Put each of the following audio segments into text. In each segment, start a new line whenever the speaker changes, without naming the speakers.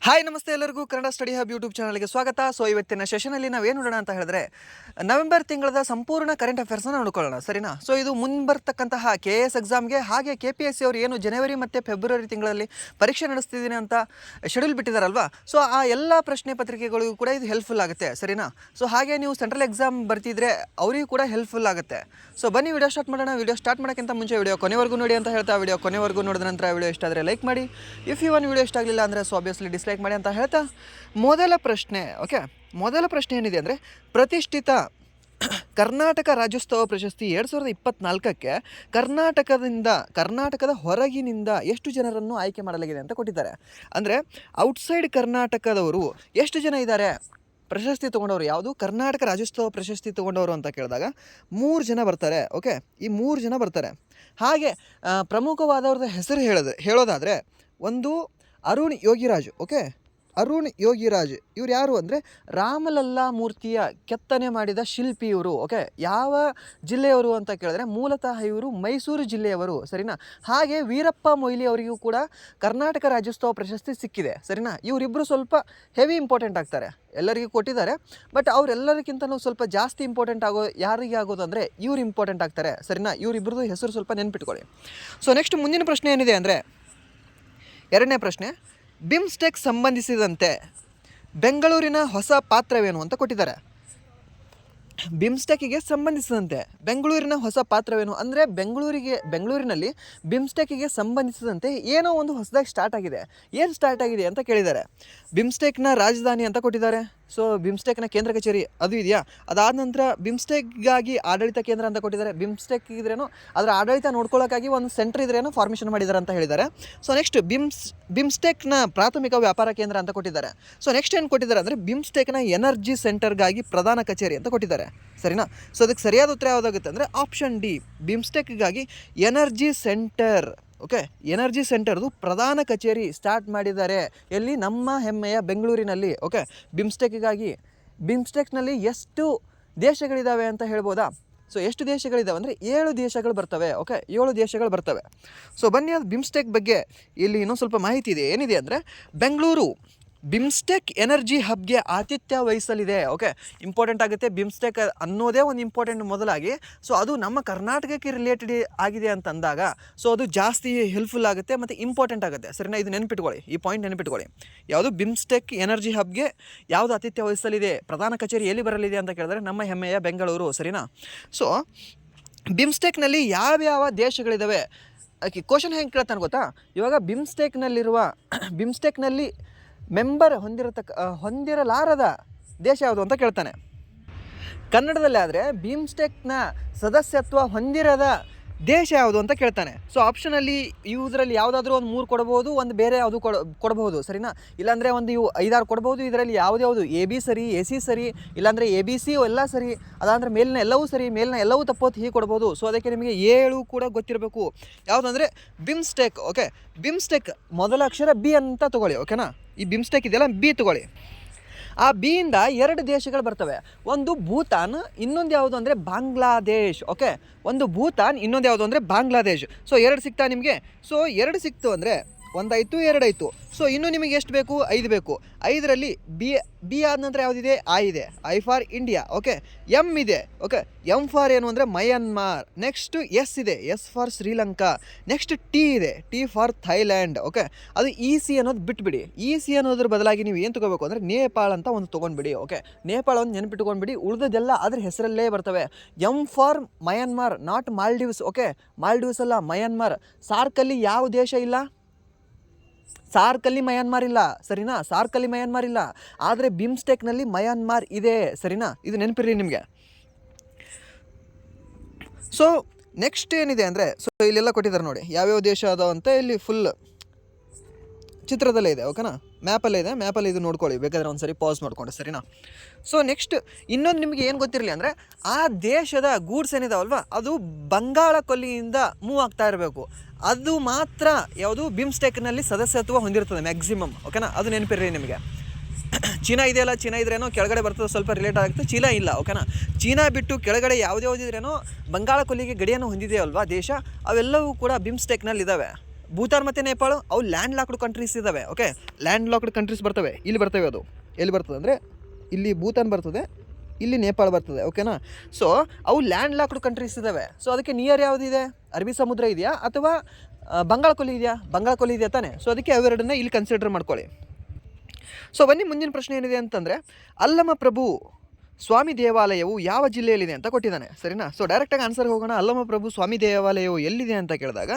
Hi ನಮಸ್ತೆ ಎಲ್ಲರಿಗೂ Kannada study hub YouTube ಚಾನಲ್ಗೆ ಸ್ವಾಗತ. ಸೊ ಇವತ್ತಿನ ಸೆಷನಲ್ಲಿ ನಾವೇನು ನೋಡೋಣ ಅಂತ ಹೇಳಿದ್ರೆ ನವೆಂಬರ್ ತಿಂಗಳದ ಸಂಪೂರ್ಣ ಕರೆಂಟ್ ಅಫೇರ್ಸ್ನ ನೋಡ್ಕೊಳ್ಳೋಣ, ಸರಿನಾ. ಸೊ ಇದು ಮುಂಬರ್ತಕ್ಕಂತಹ KS ಎಕ್ಸಾಮ್ಗೆ ಹಾಗೆ KPSC ಅವರು ಏನು ಜನವರಿ ಮತ್ತು ಫೆಬ್ರವರಿ ತಿಂಗಳಲ್ಲಿ ಪರೀಕ್ಷೆ ನಡೆಸ್ತಿದ್ದೀನಿ ಅಂತ ಶೆಡ್ಯೂಲ್ ಬಿಟ್ಟಿದ್ದಾರಲ್ವಾ. ಸೊ ಆ ಎಲ್ಲ ಪ್ರಶ್ನೆ ಪತ್ರಿಕೆಗಳಿಗೂ ಕೂಡ ಇದು ಹೆಲ್ಪ್ಫುಲ್ ಆಗುತ್ತೆ, ಸರಿನಾ. ಸೊ ಹಾಗೆ ನೀವು ಸೆಂಟ್ರಲ್ ಎಕ್ಸಾಮ್ ಬರ್ತಿದ್ರೆ ಅವರಿಗೂ ಕೂಡ ಹೆಲ್ಪ್ಫುಲ್ ಆಗುತ್ತೆ. ಸೊ ಬನ್ನಿ ವಿಡಿಯೋ ಸ್ಟಾರ್ಟ್ ಮಾಡೋಣ. ವಿಡಿಯೋ ಸ್ಟಾರ್ಟ್ ಮಾಡೋಕ್ಕಿಂತ ಮುಂಚೆ ವಿಡಿಯೋ ಕೊನೆವರೆಗೂ ನೋಡಿ ಅಂತ ಹೇಳ್ತಾ, ವಿಡಿಯೋ ಕೊನೆವರೆಗೂ ನೋಡಿದ ನಂತರ ವಿಡಿಯೋ ಇಷ್ಟ ಆದರೆ ಲೈಕ್ ಮಾಡಿ. ಇಫ್ ಈ ಒಂದು ವಿಡಿಯೋ ಇಷ್ಟ ಆಗಲಿಲ್ಲ ಅಂದರೆ ಸೊ ಆಬ್ವಿಯಸ್ಲಿ ಡಿಸ್ಲೈಕ್ ಮಾಡಿ ಅಂತ ಹೇಳ್ತಾ ಮೊದಲ ಪ್ರಶ್ನೆ ಏನಿದೆ ಅಂದರೆ ಪ್ರತಿಷ್ಠಿತ ಕರ್ನಾಟಕ ರಾಜ್ಯೋತ್ಸವ ಪ್ರಶಸ್ತಿ 2024ಕ್ಕೆ ಕರ್ನಾಟಕದ ಹೊರಗಿನಿಂದ ಎಷ್ಟು ಜನರನ್ನು ಆಯ್ಕೆ ಮಾಡಲಾಗಿದೆ ಅಂತ ಕೊಟ್ಟಿದ್ದಾರೆ. ಅಂದರೆ ಔಟ್ಸೈಡ್ ಕರ್ನಾಟಕದವರು ಎಷ್ಟು ಜನ ಇದ್ದಾರೆ ಪ್ರಶಸ್ತಿ ತೊಗೊಂಡವರು, ಯಾವುದು ಕರ್ನಾಟಕ ರಾಜ್ಯೋತ್ಸವ ಪ್ರಶಸ್ತಿ ತೊಗೊಂಡವರು ಅಂತ ಕೇಳಿದಾಗ 3 ಜನ ಬರ್ತಾರೆ. ಓಕೆ, ಈ 3 ಜನ ಬರ್ತಾರೆ. ಹಾಗೆ ಪ್ರಮುಖವಾದವ್ರದ್ದು ಹೆಸರು ಹೇಳೋದಾದರೆ ಒಂದು ಅರುಣ್ ಯೋಗಿರಾಜ್. ಓಕೆ, ಅರುಣ್ ಯೋಗಿರಾಜ್ ಇವ್ರು ಯಾರು ಅಂದರೆ ರಾಮಲಲ್ಲಾ ಮೂರ್ತಿಯ ಕೆತ್ತನೆ ಮಾಡಿದ ಶಿಲ್ಪಿ ಇವರು. ಓಕೆ, ಯಾವ ಜಿಲ್ಲೆಯವರು ಅಂತ ಕೇಳಿದ್ರೆ ಮೂಲತಃ ಇವರು ಮೈಸೂರು ಜಿಲ್ಲೆಯವರು, ಸರಿನಾ. ಹಾಗೆ ವೀರಪ್ಪ ಮೊಯ್ಲಿ ಅವರಿಗೂ ಕೂಡ ಕರ್ನಾಟಕ ರಾಜ್ಯೋತ್ಸವ ಪ್ರಶಸ್ತಿ ಸಿಕ್ಕಿದೆ, ಸರಿನಾ. ಇವರಿಬ್ಬರು ಸ್ವಲ್ಪ ಹೆವಿ ಇಂಪಾರ್ಟೆಂಟ್ ಆಗ್ತಾರೆ, ಎಲ್ಲರಿಗೂ ಕೊಟ್ಟಿದ್ದಾರೆ. ಬಟ್ ಅವರೆಲ್ಲರಿಗಿಂತಲೂ ಸ್ವಲ್ಪ ಜಾಸ್ತಿ ಇಂಪಾರ್ಟೆಂಟ್ ಯಾರಿಗೆ ಆಗೋದು ಅಂದರೆ ಇವ್ರು ಇಂಪಾರ್ಟೆಂಟ್ ಆಗ್ತಾರೆ, ಸರಿನಾ. ಇವರಿಬ್ಬರದು ಹೆಸರು ಸ್ವಲ್ಪ ನೆನ್ಪಿಟ್ಕೊಳ್ಳಿ. ಸೊ ನೆಕ್ಸ್ಟ್ ಮುಂದಿನ ಪ್ರಶ್ನೆ ಏನಿದೆ ಅಂದರೆ ಎರಡನೇ ಪ್ರಶ್ನೆ, ಬಿಮ್ಸ್ಟೆಕ್ ಸಂಬಂಧಿಸಿದಂತೆ ಬೆಂಗಳೂರಿನ ಹೊಸ ಪಾತ್ರವೇನು ಅಂತ ಕೊಟ್ಟಿದ್ದಾರೆ. ಬಿಮ್ಸ್ಟೆಕ್ಕಿಗೆ ಸಂಬಂಧಿಸಿದಂತೆ ಬೆಂಗಳೂರಿನ ಹೊಸ ಪಾತ್ರವೇನು ಅಂದರೆ ಬೆಂಗಳೂರಿನಲ್ಲಿ ಬಿಮ್ಸ್ಟೆಕ್ಕಿಗೆ ಸಂಬಂಧಿಸಿದಂತೆ ಏನೋ ಒಂದು ಹೊಸದಾಗಿ ಸ್ಟಾರ್ಟ್ ಆಗಿದೆ. ಏನು ಸ್ಟಾರ್ಟ್ ಆಗಿದೆ ಅಂತ ಕೇಳಿದ್ದಾರೆ. ಬಿಮ್ಸ್ಟೆಕ್ನ ರಾಜಧಾನಿ ಅಂತ ಕೊಟ್ಟಿದ್ದಾರೆ. ಸೊ ಬಿಮ್ಸ್ಟೆಕ್ನ ಕೇಂದ್ರ ಕಚೇರಿ ಅದು ಇದೆಯಾ. ಅದಾದ ನಂತರ ಬಿಮ್ಸ್ಟೆಕ್ಗಾಗಿ ಆಡಳಿತ ಕೇಂದ್ರ ಅಂತ ಕೊಟ್ಟಿದ್ದಾರೆ. ಬಿಮ್ಸ್ಟೆಕ್ ಇದ್ರೇನೋ ಅದರ ಆಡಳಿತ ನೋಡ್ಕೊಳ್ಳೋಕ್ಕಾಗಿ ಒಂದು ಸೆಂಟರ್ ಇದ್ರೇನೋ ಫಾರ್ಮೇಷನ್ ಮಾಡಿದ್ದಾರೆ ಅಂತ ಹೇಳಿದ್ದಾರೆ. ಸೊ ನೆಕ್ಸ್ಟ್ ಬಿಮ್ಸ್ಟೆಕ್ನ ಪ್ರಾಥಮಿಕ ವ್ಯಾಪಾರ ಕೇಂದ್ರ ಅಂತ ಕೊಟ್ಟಿದ್ದಾರೆ. ಸೊ ನೆಕ್ಸ್ಟ್ ಏನು ಕೊಟ್ಟಿದ್ದಾರೆ ಅಂದರೆ ಬಿಮ್ಸ್ಟೆಕ್ನ ಎನರ್ಜಿ ಸೆಂಟರ್ಗಾಗಿ ಪ್ರಧಾನ ಕಚೇರಿ ಅಂತ ಕೊಟ್ಟಿದ್ದಾರೆ, ಸರಿನಾ. ಸೊ ಅದಕ್ಕೆ ಸರಿಯಾದ ಉತ್ತರ ಯಾವುದಾಗುತ್ತೆ ಅಂದರೆ ಆಪ್ಷನ್ ಡಿ, ಬಿಮ್ಸ್ಟೆಕ್ಗಾಗಿ ಎನರ್ಜಿ ಸೆಂಟರ್. ಓಕೆ, ಎನರ್ಜಿ ಸೆಂಟರ್ದು ಪ್ರಧಾನ ಕಚೇರಿ ಸ್ಟಾರ್ಟ್ ಮಾಡಿದ್ದಾರೆ ಎಲ್ಲಿ, ನಮ್ಮ ಹೆಮ್ಮೆಯ ಬೆಂಗಳೂರಿನಲ್ಲಿ. ಓಕೆ, ಬಿಮ್ಸ್ಟೆಕ್ನಲ್ಲಿ ಎಷ್ಟು ದೇಶಗಳಿದ್ದಾವೆ ಅಂತ ಹೇಳ್ಬೋದಾ. ಸೊ ಎಷ್ಟು ದೇಶಗಳಿದ್ದಾವೆ ಅಂದರೆ 7 ದೇಶಗಳು ಬರ್ತವೆ. ಓಕೆ, 7 ದೇಶಗಳು ಬರ್ತವೆ. ಸೊ ಬನ್ನಿ, ಅದು ಬಿಮ್ಸ್ಟೆಕ್ ಬಗ್ಗೆ ಇಲ್ಲಿ ಇನ್ನೊಂದು ಸ್ವಲ್ಪ ಮಾಹಿತಿ ಇದೆ. ಏನಿದೆ ಅಂದರೆ ಬೆಂಗಳೂರು ಬಿಮ್ಸ್ಟೆಕ್ ಎನರ್ಜಿ ಹಬ್ಗೆ ಆತಿಥ್ಯ ವಹಿಸಲಿದೆ. ಓಕೆ, ಇಂಪಾರ್ಟೆಂಟ್ ಆಗುತ್ತೆ. ಬಿಮ್ಸ್ಟೆಕ್ ಅನ್ನೋದೇ ಒಂದು ಇಂಪಾರ್ಟೆಂಟ್ ಮೊದಲಾಗಿ. ಸೊ ಅದು ನಮ್ಮ ಕರ್ನಾಟಕಕ್ಕೆ ರಿಲೇಟೆಡ್ ಆಗಿದೆ ಅಂತ ಅಂದಾಗ ಸೊ ಅದು ಜಾಸ್ತಿ ಹೆಲ್ಪ್ಫುಲ್ ಆಗುತ್ತೆ ಮತ್ತು ಇಂಪಾರ್ಟೆಂಟ್ ಆಗುತ್ತೆ, ಸರಿನಾ. ಇದು ನೆನ್ಪಿಟ್ಕೊಳ್ಳಿ, ಈ ಪಾಯಿಂಟ್ ನೆನ್ಪಿಟ್ಕೊಳ್ಳಿ. ಯಾವುದು ಬಿಮ್ಸ್ಟೆಕ್ ಎನರ್ಜಿ ಹಬ್ಗೆ ಯಾವುದು ಆತಿಥ್ಯ ವಹಿಸಲಿದೆ, ಪ್ರಧಾನ ಕಚೇರಿ ಎಲ್ಲಿ ಬರಲಿದೆ ಅಂತ ಕೇಳಿದ್ರೆ ನಮ್ಮ ಹೆಮ್ಮೆಯ ಬೆಂಗಳೂರು, ಸರಿನಾ. ಸೊ ಬಿಮ್ಸ್ಟೆಕ್ನಲ್ಲಿ ಯಾವ್ಯಾವ ದೇಶಗಳಿದ್ದಾವೆ, ಕ್ವಶನ್ ಹೆಂಗೆ ಕೇಳ್ತಾನೆ ಗೊತ್ತಾ. ಇವಾಗ ಬಿಮ್ಸ್ಟೆಕ್ನಲ್ಲಿ ಮೆಂಬರ್ ಹೊಂದಿರಲಾರದ ದೇಶ ಯಾವುದು ಅಂತ ಕೇಳ್ತಾನೆ. ಕನ್ನಡದಲ್ಲಿ ಆದರೆ ಬಿಮ್ಸ್ಟೆಕ್ನ ಸದಸ್ಯತ್ವ ಹೊಂದಿರದ ದೇಶ ಯಾವುದು ಅಂತ ಕೇಳ್ತಾನೆ. ಸೊ ಆಪ್ಷನಲ್ಲಿ ಇದರಲ್ಲಿ ಯಾವುದಾದ್ರೂ ಒಂದು 3 ಕೊಡ್ಬೋದು, ಒಂದು ಬೇರೆ ಯಾವುದು ಕೊಡಬಹುದು, ಸರಿನಾ. ಇಲ್ಲಾಂದರೆ ಒಂದು 5-6 ಕೊಡ್ಬೋದು. ಇದರಲ್ಲಿ ಯಾವುದು AB ಸರಿ, AC ಸರಿ, ಇಲ್ಲಾಂದರೆ ABC ಎಲ್ಲ ಸರಿ, ಅದಾಂದರೆ ಮೇಲಿನ ಎಲ್ಲವೂ ಸರಿ, ಮೇಲಿನ ಎಲ್ಲವೂ ತಪ್ಪೋದು, ಹೀಗೆ ಕೊಡ್ಬೋದು. ಸೊ ಅದಕ್ಕೆ ನಿಮಗೆ 7 ಕೂಡ ಗೊತ್ತಿರಬೇಕು. ಯಾವುದಂದರೆ ಬಿಮ್ಸ್ಟೆಕ್. ಓಕೆ, ಬಿಮ್ಸ್ಟೆಕ್ ಮೊದಲ ಅಕ್ಷರ B ಅಂತ ತೊಗೊಳ್ಳಿ, ಓಕೆನಾ. ಈ ಬಿಮ್ಸ್ಟೆಕ್ ಇದೆಯಲ್ಲ B ತೊಗೊಳ್ಳಿ. ಆ ಬಿಯಿಂದ 2 ದೇಶಗಳು ಬರ್ತವೆ. ಒಂದು ಭೂತಾನ್, ಇನ್ನೊಂದು ಯಾವುದು ಅಂದರೆ ಬಾಂಗ್ಲಾದೇಶ್. ಓಕೆ, ಒಂದು ಭೂತಾನ್, ಇನ್ನೊಂದು ಯಾವುದು ಅಂದರೆ ಬಾಂಗ್ಲಾದೇಶ್. ಸೊ 2 ಸಿಗ್ತಾ ನಿಮಗೆ. ಸೊ 2 ಸಿಕ್ತು ಅಂದರೆ 1 ಆಯಿತು, 2 ಆಯಿತು. ಸೊ ಇನ್ನೂ ನಿಮಗೆ ಎಷ್ಟು ಬೇಕು, 5 ಬೇಕು. 5ರಲ್ಲಿ ಬಿ ಆದ ನಂತರ ಯಾವುದಿದೆ, ಇದೆ. I for India. Okay, M ಇದೆ. ಓಕೆ, ಎಮ್ ಫಾರ್ ಏನು ಅಂದರೆ ಮಯನ್ಮಾರ್. ನೆಕ್ಸ್ಟ್ ಎಸ್ ಇದೆ, S for Sri Lanka. Next T ಇದೆ, ಟಿ ಫಾರ್ ಥೈಲ್ಯಾಂಡ್. ಓಕೆ, ಅದು EC ಅನ್ನೋದು ಬಿಟ್ಬಿಡಿ. EC ಅನ್ನೋದ್ರ ಬದಲಾಗಿ ನೀವು ಏನು ತೊಗೋಬೇಕು ಅಂದರೆ ನೇಪಾಳ ಅಂತ ಒಂದು ತೊಗೊಂಡ್ಬಿಡಿ. ಓಕೆ, ನೇಪಾಳ ಒಂದು ನೆನ್ಪಿಟ್ಕೊಂಡ್ಬಿಡಿ. ಉಳಿದದೆಲ್ಲ ಅದ್ರ ಹೆಸರಲ್ಲೇ ಬರ್ತವೆ. M for Myanmar, not Maldives. Okay, Maldives ಅಲ್ಲ, ಮಯನ್ಮಾರ್. ಸಾರ್ಕಲ್ಲಿ ಯಾವ ದೇಶ ಇಲ್ಲ, ಸಾರ್ಕಲ್ಲಿ ಮಯನ್ಮಾರ್ ಇಲ್ಲ, ಸರಿನಾ. ಸಾರ್ಕಲ್ಲಿ ಮಯನ್ಮಾರ್ ಇಲ್ಲ, ಆದರೆ ಬಿಮ್ಸ್ಟೆಕ್ನಲ್ಲಿ ಮಯನ್ಮಾರ್ ಇದೆ, ಸರಿನಾ. ಇದು ನೆನಪಿರ್ರಿ ನಿಮಗೆ. ಸೊ ನೆಕ್ಸ್ಟ್ ಏನಿದೆ ಅಂದರೆ ಸೊ ಇಲ್ಲೆಲ್ಲ ಕೊಟ್ಟಿದ್ದಾರೆ ನೋಡಿ ಯಾವ್ಯಾವ ದೇಶ ಅದಾವ ಅಂತ. ಇಲ್ಲಿ ಫುಲ್ ಚಿತ್ರದಲ್ಲೇ ಇದೆ, ಓಕೆನಾ. ಮ್ಯಾಪಲ್ಲೇ ಇದೆ. ಮ್ಯಾಪಲ್ಲಿ ಇದು ನೋಡ್ಕೊಳ್ಳಿ ಬೇಕಾದರೆ ಒಂದು ಸರಿ ಪಾಸ್ ಮಾಡಿಕೊಂಡು, ಸರಿನಾ. ಸೊ ನೆಕ್ಸ್ಟ್ ಇನ್ನೊಂದು ನಿಮಗೆ ಏನು ಗೊತ್ತಿರಲಿ ಅಂದರೆ ಆ ದೇಶದ ಗೂಡ್ಸ್ ಏನಿದಾವಲ್ವ ಅದು ಬಂಗಾಳ ಕೊಲ್ಲಿಯಿಂದ ಮೂವ್ ಆಗ್ತಾ ಇರಬೇಕು. ಅದು ಮಾತ್ರ ಯಾವುದು ಬಿಮ್ಸ್ಟೆಕ್ನಲ್ಲಿ ಸದಸ್ಯತ್ವ ಹೊಂದಿರ್ತದೆ ಮ್ಯಾಕ್ಸಿಮಮ್, ಓಕೆನಾ. ಅದು ನೆನಪಿರ್ರಿ ನಿಮಗೆ. ಚೀನಾ ಇದೆಯಲ್ಲ, ಚೀನಾ ಇದ್ರೇನೋ ಕೆಳಗಡೆ ಬರ್ತದೆ, ಸ್ವಲ್ಪ ರಿಲೇಟ್ ಆಗುತ್ತೆ. ಚೀನಾ ಇಲ್ಲ, ಓಕೆನಾ. ಚೀನಾ ಬಿಟ್ಟು ಕೆಳಗಡೆ ಯಾವುದ್ಯಾವುದಿದ್ರೇನೋ ಬಂಗಾಳ ಕೊಲ್ಲಿಗೆ ಗಡಿಯನ್ನು ಹೊಂದಿದೆಯಲ್ವಾ ದೇಶ, ಅವೆಲ್ಲವೂ ಕೂಡ ಬಿಮ್ಸ್ಟೆಕ್ನಲ್ಲಿ ಇದ್ದಾವೆ. ಭೂತಾನ್ ಮತ್ತು ನೇಪಾಳ ಅವು ಲ್ಯಾಂಡ್ ಲಾಕ್ಡ್ ಕಂಟ್ರೀಸ್ ಇದ್ದಾವೆ. ಓಕೆ, ಲ್ಯಾಂಡ್ ಲಾಕ್ಡ್ ಕಂಟ್ರೀಸ್ ಬರ್ತವೆ. ಇಲ್ಲಿ ಬರ್ತವೆ, ಅದು ಎಲ್ಲಿ ಬರ್ತದೆ ಅಂದರೆ ಇಲ್ಲಿ ಭೂತಾನ್ ಬರ್ತದೆ, ಇಲ್ಲಿ ನೇಪಾಳ ಬರ್ತದೆ. ಓಕೆನಾ. ಸೊ ಅವು ಲ್ಯಾಂಡ್ ಲಾಕ್ಡ್ ಕಂಟ್ರೀಸ್ ಇದ್ದಾವೆ. ಸೊ ಅದಕ್ಕೆ ನಿಯರ್ ಯಾವುದಿದೆ? ಅರಬ್ಬಿ ಸಮುದ್ರ ಇದೆಯಾ ಅಥವಾ ಬಂಗಾಳ ಕೊಲ್ಲಿ ಇದೆಯಾ? ಬಂಗಾಳ ಕೊಲ್ಲಿ ಇದೆಯಾ ತಾನೆ. ಸೊ ಅದಕ್ಕೆ ಅವೆರಡನ್ನ ಇಲ್ಲಿ ಕನ್ಸಿಡರ್ ಮಾಡ್ಕೊಳ್ಳಿ. ಸೊ ಬನ್ನಿ, ಮುಂದಿನ ಪ್ರಶ್ನೆ ಏನಿದೆ ಅಂತಂದರೆ, ಅಲ್ಲಮ ಪ್ರಭು ಸ್ವಾಮಿ ದೇವಾಲಯವು ಯಾವ ಜಿಲ್ಲೆಯಲ್ಲಿದೆ ಅಂತ ಕೊಟ್ಟಿದ್ದಾನೆ. ಸರಿನಾ. ಸೊ ಡೈರೆಕ್ಟಾಗಿ ಆನ್ಸರ್ ಹೋಗೋಣ. ಅಲ್ಲಮ ಪ್ರಭು ಸ್ವಾಮಿ ದೇವಾಲಯವು ಎಲ್ಲಿದೆ ಅಂತ ಕೇಳಿದಾಗ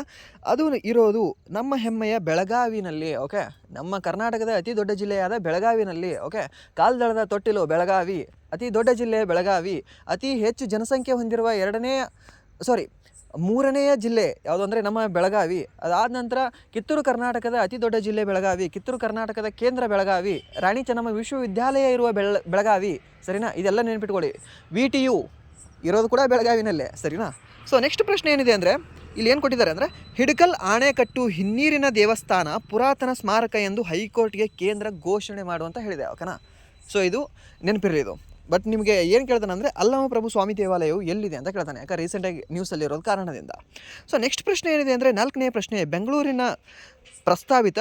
ಅದು ಇರೋದು ನಮ್ಮ ಹೆಮ್ಮೆಯ ಬೆಳಗಾವಿನಲ್ಲಿ. ಓಕೆ, ನಮ್ಮ ಕರ್ನಾಟಕದ ಅತಿ ದೊಡ್ಡ ಜಿಲ್ಲೆಯಾದ ಬೆಳಗಾವಿನಲ್ಲಿ. ಓಕೆ, ಕಾಲ್ದಳದ ತೊಟ್ಟಿಲು ಬೆಳಗಾವಿ, ಅತಿ ದೊಡ್ಡ ಜಿಲ್ಲೆ ಬೆಳಗಾವಿ, ಅತಿ ಹೆಚ್ಚು ಜನಸಂಖ್ಯೆ ಹೊಂದಿರುವ ಮೂರನೆಯ ಜಿಲ್ಲೆ ಯಾವುದು ಅಂದರೆ ನಮ್ಮ ಬೆಳಗಾವಿ. ಅದಾದ ನಂತರ ಕಿತ್ತೂರು ಕರ್ನಾಟಕದ ಅತಿ ದೊಡ್ಡ ಜಿಲ್ಲೆ ಬೆಳಗಾವಿ, ಕಿತ್ತೂರು ಕರ್ನಾಟಕದ ಕೇಂದ್ರ ಬೆಳಗಾವಿ, ರಾಣಿ ಚೆನ್ನಮ್ಮ ವಿಶ್ವವಿದ್ಯಾಲಯ ಇರುವ ಬೆಳಗಾವಿ. ಸರಿನಾ, ಇದೆಲ್ಲ ನೆನ್ಪಿಟ್ಕೊಳ್ಳಿ. VTU ಇರೋದು ಕೂಡ ಬೆಳಗಾವಿನಲ್ಲೇ. ಸರಿನಾ. ಸೊ ನೆಕ್ಸ್ಟ್ ಪ್ರಶ್ನೆ ಏನಿದೆ ಅಂದರೆ, ಇಲ್ಲಿ ಏನು ಕೊಟ್ಟಿದ್ದಾರೆ ಅಂದರೆ, ಹಿಡಕಲ್ ಆಣೆಕಟ್ಟು ಹಿನ್ನೀರಿನ ದೇವಸ್ಥಾನ ಪುರಾತನ ಸ್ಮಾರಕ ಎಂದು ಹೈಕೋರ್ಟ್ಗೆ ಕೇಂದ್ರ ಘೋಷಣೆ ಮಾಡುವಂತ ಹೇಳಿದೆ. ಓಕೆನಾ. ಸೊ ಇದು ನೆನಪಿರಲಿ ಇದು. ಬಟ್ ನಿಮಗೆ ಏನು ಕೇಳ್ತಾನೆ ಅಂದರೆ, ಅಲ್ಲಮ ಪ್ರಭು ಸ್ವಾಮಿ ದೇವಾಲಯವು ಎಲ್ಲಿದೆ ಅಂತ ಕೇಳ್ತಾನೆ. ಯಾಕೆ ರೀಸೆಂಟಾಗಿ ನ್ಯೂಸಲ್ಲಿರೋದು ಕಾರಣದಿಂದ. ಸೊ ನೆಕ್ಸ್ಟ್ ಪ್ರಶ್ನೆ ಏನಿದೆ ಅಂದರೆ, 4ನೇ ಪ್ರಶ್ನೆ, ಬೆಂಗಳೂರಿನ ಪ್ರಸ್ತಾವಿತ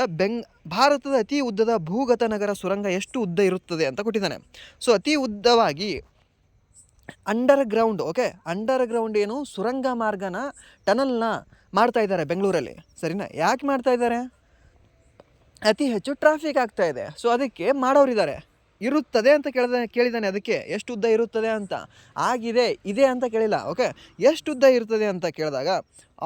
ಭಾರತದ ಅತಿ ಉದ್ದದ ಭೂಗತ ನಗರ ಸುರಂಗ ಎಷ್ಟು ಉದ್ದ ಇರುತ್ತದೆ ಅಂತ ಕೊಟ್ಟಿದ್ದಾನೆ. ಸೊ ಅತಿ ಉದ್ದವಾಗಿ under ground, okay, under ground ಏನು ಸುರಂಗ ಮಾರ್ಗನ, ಟನಲ್ನ ಮಾಡ್ತಾ ಇದ್ದಾರೆ ಬೆಂಗಳೂರಲ್ಲಿ. ಸರಿನಾ. ಯಾಕೆ ಮಾಡ್ತಾ ಇದ್ದಾರೆ? ಅತಿ ಹೆಚ್ಚು ಟ್ರಾಫಿಕ್ ಆಗ್ತಾ ಇದೆ. ಸೊ ಅದಕ್ಕೆ ಮಾಡೋರಿದ್ದಾರೆ. ಇರುತ್ತದೆ ಅಂತ ಕೇಳಿದ್ದಾನೆ. ಅದಕ್ಕೆ ಎಷ್ಟು ಉದ್ದ ಇರುತ್ತದೆ ಅಂತ ಇದೆ ಅಂತ ಕೇಳಿಲ್ಲ. ಓಕೆ, ಎಷ್ಟು ಉದ್ದ ಇರ್ತದೆ ಅಂತ ಕೇಳಿದಾಗ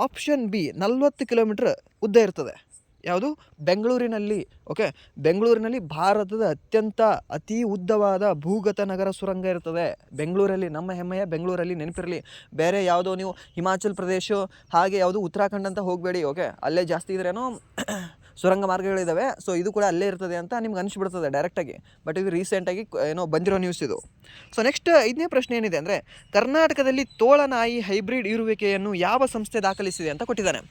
ಆಪ್ಷನ್ ಬಿ 40 ಕಿಲೋಮೀಟ್ರ್ ಉದ್ದ ಇರ್ತದೆ. ಯಾವುದು? ಬೆಂಗಳೂರಿನಲ್ಲಿ. ಓಕೆ, ಬೆಂಗಳೂರಿನಲ್ಲಿ ಭಾರತದ ಅತಿ ಉದ್ದವಾದ ಭೂಗತ ನಗರ ಸುರಂಗ ಇರ್ತದೆ ಬೆಂಗಳೂರಲ್ಲಿ. ನಮ್ಮ ಹೆಮ್ಮೆಯ ಬೆಂಗಳೂರಲ್ಲಿ. ನೆನಪಿರಲಿ. ಬೇರೆ ಯಾವುದೋ ನೀವು ಹಿಮಾಚಲ್ ಪ್ರದೇಶ ಹಾಗೆ ಯಾವುದು ಉತ್ತರಾಖಂಡ್ ಅಂತ ಹೋಗಬೇಡಿ. ಓಕೆ, ಅಲ್ಲೇ ಜಾಸ್ತಿ ಇದ್ರೇನೋ ಸುರಂಗ ಮಾರ್ಗಗಳಿದ್ದಾವೆ. ಸೊ ಇದು ಕೂಡ ಅಲ್ಲೇ ಇರ್ತದೆ ಅಂತ ನಿಮ್ಗೆ ಅನಿಸ್ಬಿಡ್ತದೆ ಡೈರೆಕ್ಟಾಗಿ. ಬಟ್ ಇದು ರೀಸೆಂಟಾಗಿ ಏನೋ ಬಂದಿರೋ ನ್ಯೂಸ್ ಇದು. ಸೊ ನೆಕ್ಸ್ಟ್ 5ನೇ ಪ್ರಶ್ನೆ ಏನಿದೆ ಅಂದರೆ, ಕರ್ನಾಟಕದಲ್ಲಿ ತೋಳನಾಯಿ ಹೈಬ್ರಿಡ್ ಇರುವಿಕೆಯನ್ನು ಯಾವ ಸಂಸ್ಥೆ ದಾಖಲಿಸಿದೆ ಅಂತ ಕೊಟ್ಟಿದ್ದಾನೆ.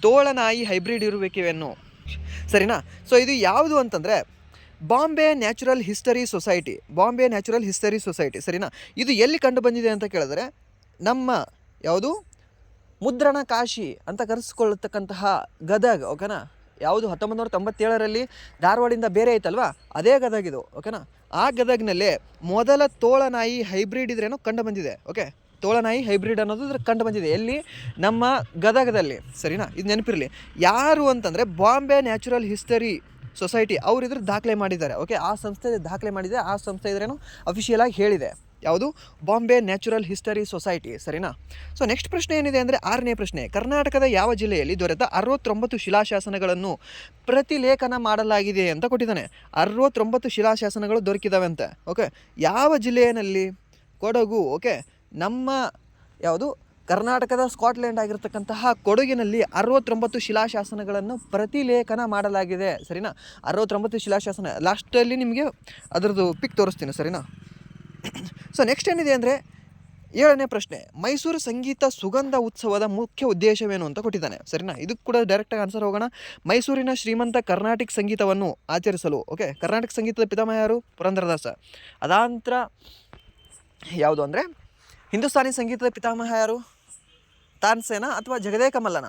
ತೋಳನಾಯಿ ಹೈಬ್ರಿಡ್ ಇರುವಿಕೆಯನ್ನು. ಸರಿನಾ. ಸೊ ಇದು ಯಾವುದು ಅಂತಂದರೆ Bombay natural history society. Bombay natural history society. ಸರಿನಾ. ಇದು ಎಲ್ಲಿ ಕಂಡು ಬಂದಿದೆ ಅಂತ ಕೇಳಿದ್ರೆ, ನಮ್ಮ ಯಾವುದು ಮುದ್ರಣ ಕಾಶಿ ಅಂತ ಕರೆಸಿಕೊಳ್ಳತಕ್ಕಂತಹ ಗದಗ್. ಓಕೆನಾ. ಯಾವುದು 1997ರಲ್ಲಿ ಧಾರವಾಡಿಂದ ಬೇರೆ ಐತಲ್ವಾ, ಅದೇ ಗದಗಿದು. ಓಕೆನಾ. ಆ ಗದಗ್ನಲ್ಲೇ ಮೊದಲ ತೋಳನಾಯಿ ಹೈಬ್ರಿಡ್ ಇದ್ರೇನೋ ಕಂಡು ಬಂದಿದೆ. ಓಕೆ, ತೋಳನಾಯಿ ಹೈಬ್ರಿಡ್ ಅನ್ನೋದು ಇದ್ರ ಕಂಡು ಬಂದಿದೆ. ಎಲ್ಲಿ? ನಮ್ಮ ಗದಗದಲ್ಲಿ. ಸರಿನಾ. ಇದು ನೆನಪಿರಲಿ. ಯಾರು ಅಂತಂದರೆ ಬಾಂಬೆ ನ್ಯಾಚುರಲ್ ಹಿಸ್ಟರಿ ಸೊಸೈಟಿ ಅವರು ಇದ್ರ ದಾಖಲೆ ಮಾಡಿದ್ದಾರೆ. ಓಕೆ, ಆ ಸಂಸ್ಥೆ ದಾಖಲೆ ಮಾಡಿದೆ. ಆ ಸಂಸ್ಥೆ ಇದ್ರೇನು ಅಫಿಷಿಯಲ್ ಆಗಿ ಹೇಳಿದೆ. ಯಾವುದು? Bombay natural history society. ಸರಿನಾ. ಸೊ ನೆಕ್ಸ್ಟ್ ಪ್ರಶ್ನೆ ಏನಿದೆ ಅಂದರೆ, 6ನೇ ಪ್ರಶ್ನೆ, ಕರ್ನಾಟಕದ ಯಾವ ಜಿಲ್ಲೆಯಲ್ಲಿ ದೊರೆತ 69 ಶಿಲಾಶಾಸನಗಳನ್ನು ಪ್ರತಿಲೇಖನ ಮಾಡಲಾಗಿದೆ ಅಂತ ಕೊಟ್ಟಿದ್ದಾನೆ. 69 ಶಿಲಾಶಾಸನಗಳು ದೊರಕಿದಾವೆ ಅಂತ. ಓಕೆ, ಯಾವ ಜಿಲ್ಲೆಯಲ್ಲಿ? ಕೊಡಗು. ಓಕೆ, ನಮ್ಮ ಯಾವುದು ಕರ್ನಾಟಕದ ಸ್ಕಾಟ್ಲ್ಯಾಂಡ್ ಆಗಿರ್ತಕ್ಕಂತಹ ಕೊಡಗಿನಲ್ಲಿ 69 ಶಿಲಾಶಾಸನಗಳನ್ನು ಪ್ರತಿಲೇಖನ ಮಾಡಲಾಗಿದೆ. ಸರಿನಾ. 69 ಶಿಲಾಶಾಸನ. ಲಾಸ್ಟಲ್ಲಿ ನಿಮಗೆ ಅದರದ್ದು ಪಿಕ್ ತೋರಿಸ್ತೀನಿ. ಸರಿನಾ. ಸೊ ನೆಕ್ಸ್ಟ್ ಏನಿದೆ ಅಂದರೆ, 7ನೇ ಪ್ರಶ್ನೆ, ಮೈಸೂರು ಸಂಗೀತ ಸುಗಂಧ ಉತ್ಸವದ ಮುಖ್ಯ ಉದ್ದೇಶವೇನು ಅಂತ ಕೊಟ್ಟಿದ್ದಾನೆ. ಸರಿನಾ. ಇದಕ್ಕೆ ಕೂಡ ಡೈರೆಕ್ಟಾಗಿ ಆನ್ಸರ್ ಹೋಗೋಣ. ಮೈಸೂರಿನ ಶ್ರೀಮಂತ ಕರ್ನಾಟಿಕ್ ಸಂಗೀತವನ್ನು ಆಚರಿಸಲು. ಓಕೆ, ಕರ್ನಾಟಕ ಸಂಗೀತದ ಪಿತಾಮಹ ಯಾರು? ಪುರಂದರದಾಸ. ಅದಾಂತರ ಯಾವುದು ಅಂದರೆ, ಹಿಂದೂಸ್ತಾನಿ ಸಂಗೀತದ ಪಿತಾಮಹ ಯಾರು? ತಾನ್ಸೇನ ಅಥವಾ ಜಗದೇ ಕಮಲನ?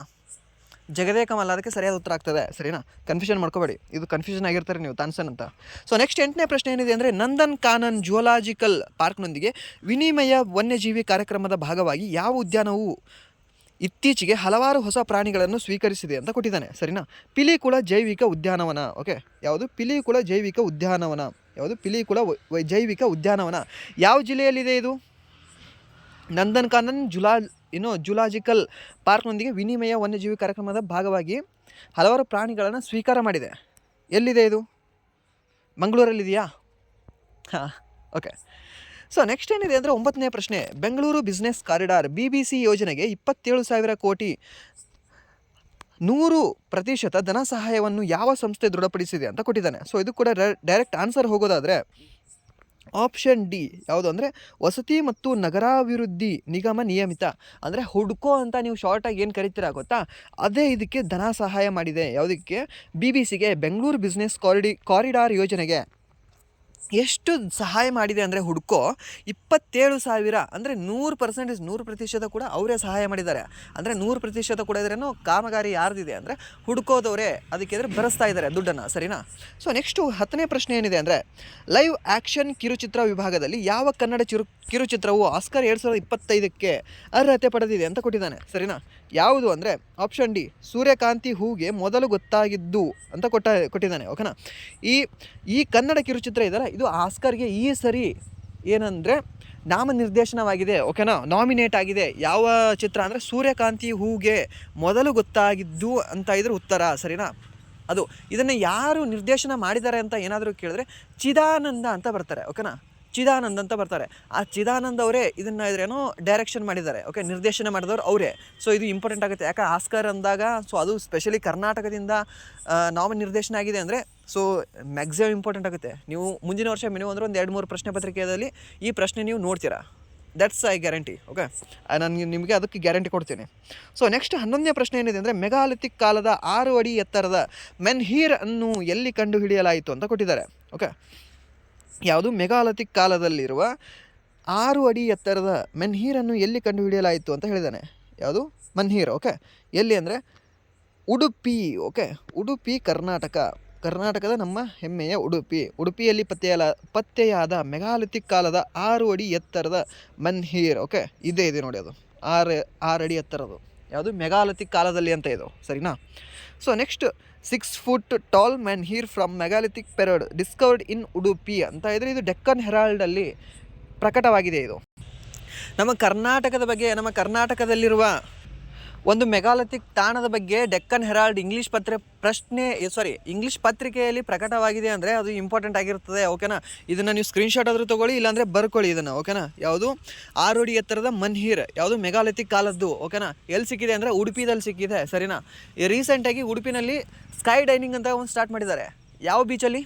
ಜಗದೇ ಕಮಲ ಅದಕ್ಕೆ ಸರಿಯಾದ ಉತ್ತರ ಆಗ್ತದೆ. ಸರಿನಾ. ಕನ್ಫ್ಯೂಷನ್ ಮಾಡ್ಕೋಬೇಡಿ, ಇದು ಕನ್ಫ್ಯೂಷನ್ ಆಗಿರ್ತಾರೆ ನೀವು ತಾನ್ಸೇನ್ ಅಂತ. ಸೊ ನೆಕ್ಸ್ಟ್ 8ನೇ ಪ್ರಶ್ನೆ ಏನಿದೆ ಅಂದರೆ, ನಂದನ್ ಕಾನನ್ ಜುವಲಾಜಿಕಲ್ ಪಾರ್ಕ್ನೊಂದಿಗೆ ವಿನಿಮಯ ವನ್ಯಜೀವಿ ಕಾರ್ಯಕ್ರಮದ ಭಾಗವಾಗಿ ಯಾವ ಉದ್ಯಾನವು ಇತ್ತೀಚೆಗೆ ಹಲವಾರು ಹೊಸ ಪ್ರಾಣಿಗಳನ್ನು ಸ್ವೀಕರಿಸಿದೆ ಅಂತ ಕೊಟ್ಟಿದ್ದಾನೆ. ಸರಿನಾ. ಪಿಲಿಕುಳ ಜೈವಿಕ ಉದ್ಯಾನವನ. ಓಕೆ, ಯಾವುದು? ಪಿಲಿಕುಳ ಜೈವಿಕ ಉದ್ಯಾನವನ. ಯಾವುದು? ಪಿಲಿಕುಳ ಜೈವಿಕ ಉದ್ಯಾನವನ. ಯಾವ ಜಿಲ್ಲೆಯಲ್ಲಿದೆ ಇದು? ನಂದನ್ ಕಾನನ್ ಜುಲಾಜಿಕಲ್ ಪಾರ್ಕ್ನೊಂದಿಗೆ ವಿನಿಮಯ ವನ್ಯಜೀವಿ ಕಾರ್ಯಕ್ರಮದ ಭಾಗವಾಗಿ ಹಲವಾರು ಪ್ರಾಣಿಗಳನ್ನು ಸ್ವೀಕಾರ ಮಾಡಿದೆ. ಎಲ್ಲಿದೆ ಇದು? ಮಂಗಳೂರಲ್ಲಿದೆಯಾ? ಹಾಂ, ಓಕೆ. ಸೊ ನೆಕ್ಸ್ಟ್ ಏನಿದೆ ಅಂದರೆ, 9ನೇ ಪ್ರಶ್ನೆ, ಬೆಂಗಳೂರು ಬಿಸ್ನೆಸ್ ಕಾರಿಡಾರ್ BBC ಯೋಜನೆಗೆ 27,000 ಕೋಟಿ 100% ಧನ ಸಹಾಯವನ್ನು ಯಾವ ಸಂಸ್ಥೆ ದೃಢಪಡಿಸಿದೆ ಅಂತ ಕೊಟ್ಟಿದ್ದಾನೆ. ಸೊ ಇದು ಕೂಡ ಡೈರೆಕ್ಟ್ ಆನ್ಸರ್ ಹೋಗೋದಾದರೆ ಆಪ್ಷನ್ ಡಿ. ಯಾವುದು ಅಂದರೆ, ವಸತಿ ಮತ್ತು ನಗರಾಭಿವೃದ್ಧಿ ನಿಗಮ ನಿಯಮಿತ. ಅಂದರೆ ಹುಡ್ಕೋ ಅಂತ ನೀವು ಶಾರ್ಟಾಗಿ ಏನು ಕರಿತೀರಾ ಗೊತ್ತಾ, ಅದೇ ಇದಕ್ಕೆ ಧನ ಸಹಾಯ ಮಾಡಿದೆ. ಯಾವುದಕ್ಕೆ? BBCಗೆ, ಬೆಂಗಳೂರು ಬಿಸ್ನೆಸ್ ಕಾರಿಡಾರ್ ಯೋಜನೆಗೆ ಎಷ್ಟು ಸಹಾಯ ಮಾಡಿದೆ ಅಂದರೆ ಹುಡ್ಕೋ 27,000 ಅಂದರೆ 100% ಕೂಡ ಅವರೇ ಸಹಾಯ ಮಾಡಿದ್ದಾರೆ. ಅಂದರೆ 100% ಕೂಡ ಇದ್ರೇನು ಕಾಮಗಾರಿ ಯಾರ್ದಿದೆ ಅಂದರೆ ಹುಡ್ಕೋದವರೇ ಅದಕ್ಕೆ ಬರೆಸ್ತಾ ಇದ್ದಾರೆ ದುಡ್ಡನ್ನು, ಸರಿನಾ. ಸೊ ನೆಕ್ಸ್ಟು 10ನೇ ಪ್ರಶ್ನೆ ಏನಿದೆ ಅಂದರೆ ಲೈವ್ ಆ್ಯಕ್ಷನ್ ಕಿರುಚಿತ್ರ ವಿಭಾಗದಲ್ಲಿ ಯಾವ ಕನ್ನಡ ಕಿರುಚಿತ್ರವು ಆಸ್ಕರ್ 2025ಕ್ಕೆ ಅರ್ಹತೆ ಪಡೆದಿದೆ ಅಂತ ಕೊಟ್ಟಿದ್ದಾನೆ, ಸರಿನಾ. ಯಾವುದು ಅಂದರೆ ಆಪ್ಷನ್ ಡಿ ಸೂರ್ಯಕಾಂತಿ ಹೂಗೆ ಮೊದಲು ಗೊತ್ತಾಗಿದ್ದು ಅಂತ ಕೊಟ್ಟಿದ್ದಾನೆ, ಓಕೆನಾ. ಈ ಕನ್ನಡ ಕಿರುಚಿತ್ರ ಇದೆಯಲ್ಲ ಇದು ಆಸ್ಕರ್ಗೆ ಈ ಸರಿ ಏನಂದರೆ ನಾಮನಿರ್ದೇಶನವಾಗಿದೆ, ಓಕೆನಾ, ನಾಮಿನೇಟ್ ಆಗಿದೆ. ಯಾವ ಚಿತ್ರ ಅಂದರೆ ಸೂರ್ಯಕಾಂತಿ ಹೂಗೆ ಮೊದಲು ಗೊತ್ತಾಗಿದ್ದು ಅಂತ ಇದ್ರ ಉತ್ತರ, ಸರಿನಾ. ಅದು ಇದನ್ನು ಯಾರು ನಿರ್ದೇಶನ ಮಾಡಿದ್ದಾರೆ ಅಂತ ಏನಾದರೂ ಕೇಳಿದ್ರೆ ಚಿದಾನಂದ ಅಂತ ಬರ್ತಾರೆ, ಓಕೆನಾ, ಚಿದಾನಂದ್ ಅಂತ ಬರ್ತಾರೆ. ಆ ಚಿದಾನಂದ್ ಅವರೇ ಇದನ್ನು ಇದ್ರೇನೋ ಡೈರೆಕ್ಷನ್ ಮಾಡಿದ್ದಾರೆ, ಓಕೆ, ನಿರ್ದೇಶನ ಮಾಡಿದವರು ಅವರೇ. ಸೊ ಇದು ಇಂಪಾರ್ಟೆಂಟ್ ಆಗುತ್ತೆ, ಯಾಕೆ ಆಸ್ಕರ್ ಅಂದಾಗ ಸೊ ಅದು ಸ್ಪೆಷಲಿ ಕರ್ನಾಟಕದಿಂದ ನಾಮನಿರ್ದೇಶನ ಆಗಿದೆ ಅಂದರೆ ಸೊ ಮ್ಯಾಕ್ಸಿಮಮ್ ಇಂಪಾರ್ಟೆಂಟ್ ಆಗುತ್ತೆ. ನೀವು ಮುಂದಿನ ವರ್ಷ ಮಿನಿಮಮ್ ಅಂದರೆ ಒಂದು 2-3 ಪ್ರಶ್ನೆ ಪತ್ರಿಕೆಯಲ್ಲಿ ಈ ಪ್ರಶ್ನೆ ನೀವು ನೋಡ್ತೀರಾ, ದಟ್ಸ್ ಐ ಗ್ಯಾರಂಟಿ, ಓಕೆ, ನಾನು ನಿಮಗೆ ಅದಕ್ಕೆ ಗ್ಯಾರಂಟಿ ಕೊಡ್ತೀನಿ. ಸೊ ನೆಕ್ಸ್ಟ್ 11ನೇ ಪ್ರಶ್ನೆ ಏನಿದೆ ಅಂದರೆ ಮೆಗಾಲಿಥಿಕ್ ಕಾಲದ 6 ಅಡಿ ಎತ್ತರದ ಮೆನ್ಹೀರ್ ಅನ್ನು ಎಲ್ಲಿ ಕಂಡುಹಿಡಿಯಲಾಯಿತು ಅಂತ ಕೊಟ್ಟಿದ್ದಾರೆ, ಓಕೆ. ಯಾವುದು ಮೆಗಾಲಿಥಿಕ್ ಕಾಲದಲ್ಲಿರುವ 6 ಅಡಿ ಎತ್ತರದ ಮೆನ್ಹೀರನ್ನು ಎಲ್ಲಿ ಕಂಡುಹಿಡಿಯಲಾಯಿತು ಅಂತ ಹೇಳಿದ್ದಾನೆ. ಯಾವುದು ಮನ್ಹೀರ್, ಓಕೆ, ಎಲ್ಲಿ ಅಂದರೆ ಉಡುಪಿ, ಓಕೆ, ಉಡುಪಿ ಕರ್ನಾಟಕದ ನಮ್ಮ ಹೆಮ್ಮೆಯ ಉಡುಪಿಯಲ್ಲಿ ಪತ್ತೆಯಾದ ಮೆಗಾಲಿಥಿಕ್ ಕಾಲದ 6 ಅಡಿ ಎತ್ತರದ ಮನ್ಹೀರ್, ಓಕೆ, ಇದೆ ನೋಡಿ, ಅದು 6 ಅಡಿ ಎತ್ತರದು ಯಾವುದು ಮೆಗಾಲಿಥಿಕ್ ಕಾಲದಲ್ಲಿ ಅಂತ ಇದು, ಸರಿನಾ. So next 6 foot tall menhir from megalithic period discovered in Udupi ಅಂತ ಇದ್ರೆ ಇದು ಡೆಕ್ಕನ್ ಹೆರಾಲ್ಡಲ್ಲಿ ಪ್ರಕಟವಾಗಿದೆ. ಇದು ನಮ್ಮ ಕರ್ನಾಟಕದ ಬಗ್ಗೆ, ನಮ್ಮ ಕರ್ನಾಟಕದಲ್ಲಿರುವ ಒಂದು ಮೆಗಾಲಿಥಿಕ್ ತಾಣದ ಬಗ್ಗೆ ಡೆಕ್ಕನ್ ಹೆರಾಲ್ಡ್ ಇಂಗ್ಲೀಷ್ ಪತ್ರಿಕೆಯಲ್ಲಿ ಪ್ರಕಟವಾಗಿದೆ ಅಂದರೆ ಅದು ಇಂಪಾರ್ಟೆಂಟ್ ಆಗಿರ್ತದೆ, ಓಕೆನಾ. ಇದನ್ನು ನೀವು ಸ್ಕ್ರೀನ್ಶಾಟ್ ಆದರೂ ತೊಗೊಳ್ಳಿ, ಇಲ್ಲಾಂದರೆ ಬರ್ಕೊಳ್ಳಿ ಇದನ್ನು, ಓಕೆನಾ. ಯಾವುದು 6 ಅಡಿ ಎತ್ತರದ ಮನ್ಹೀರ್ ಯಾವುದು ಮೆಗಾಲಿಥಿಕ್ ಕಾಲದ್ದು, ಓಕೆನಾ. ಎಲ್ಲಿ ಸಿಕ್ಕಿದೆ ಅಂದರೆ ಉಡುಪಿದಲ್ಲಿ ಸಿಕ್ಕಿದೆ, ಸರಿನಾ. ರೀಸೆಂಟಾಗಿ ಉಡುಪಿನಲ್ಲಿ ಸ್ಕೈ ಡೈನಿಂಗ್ ಅಂತ ಒಂದು ಸ್ಟಾರ್ಟ್ ಮಾಡಿದ್ದಾರೆ. ಯಾವ ಬೀಚಲ್ಲಿ?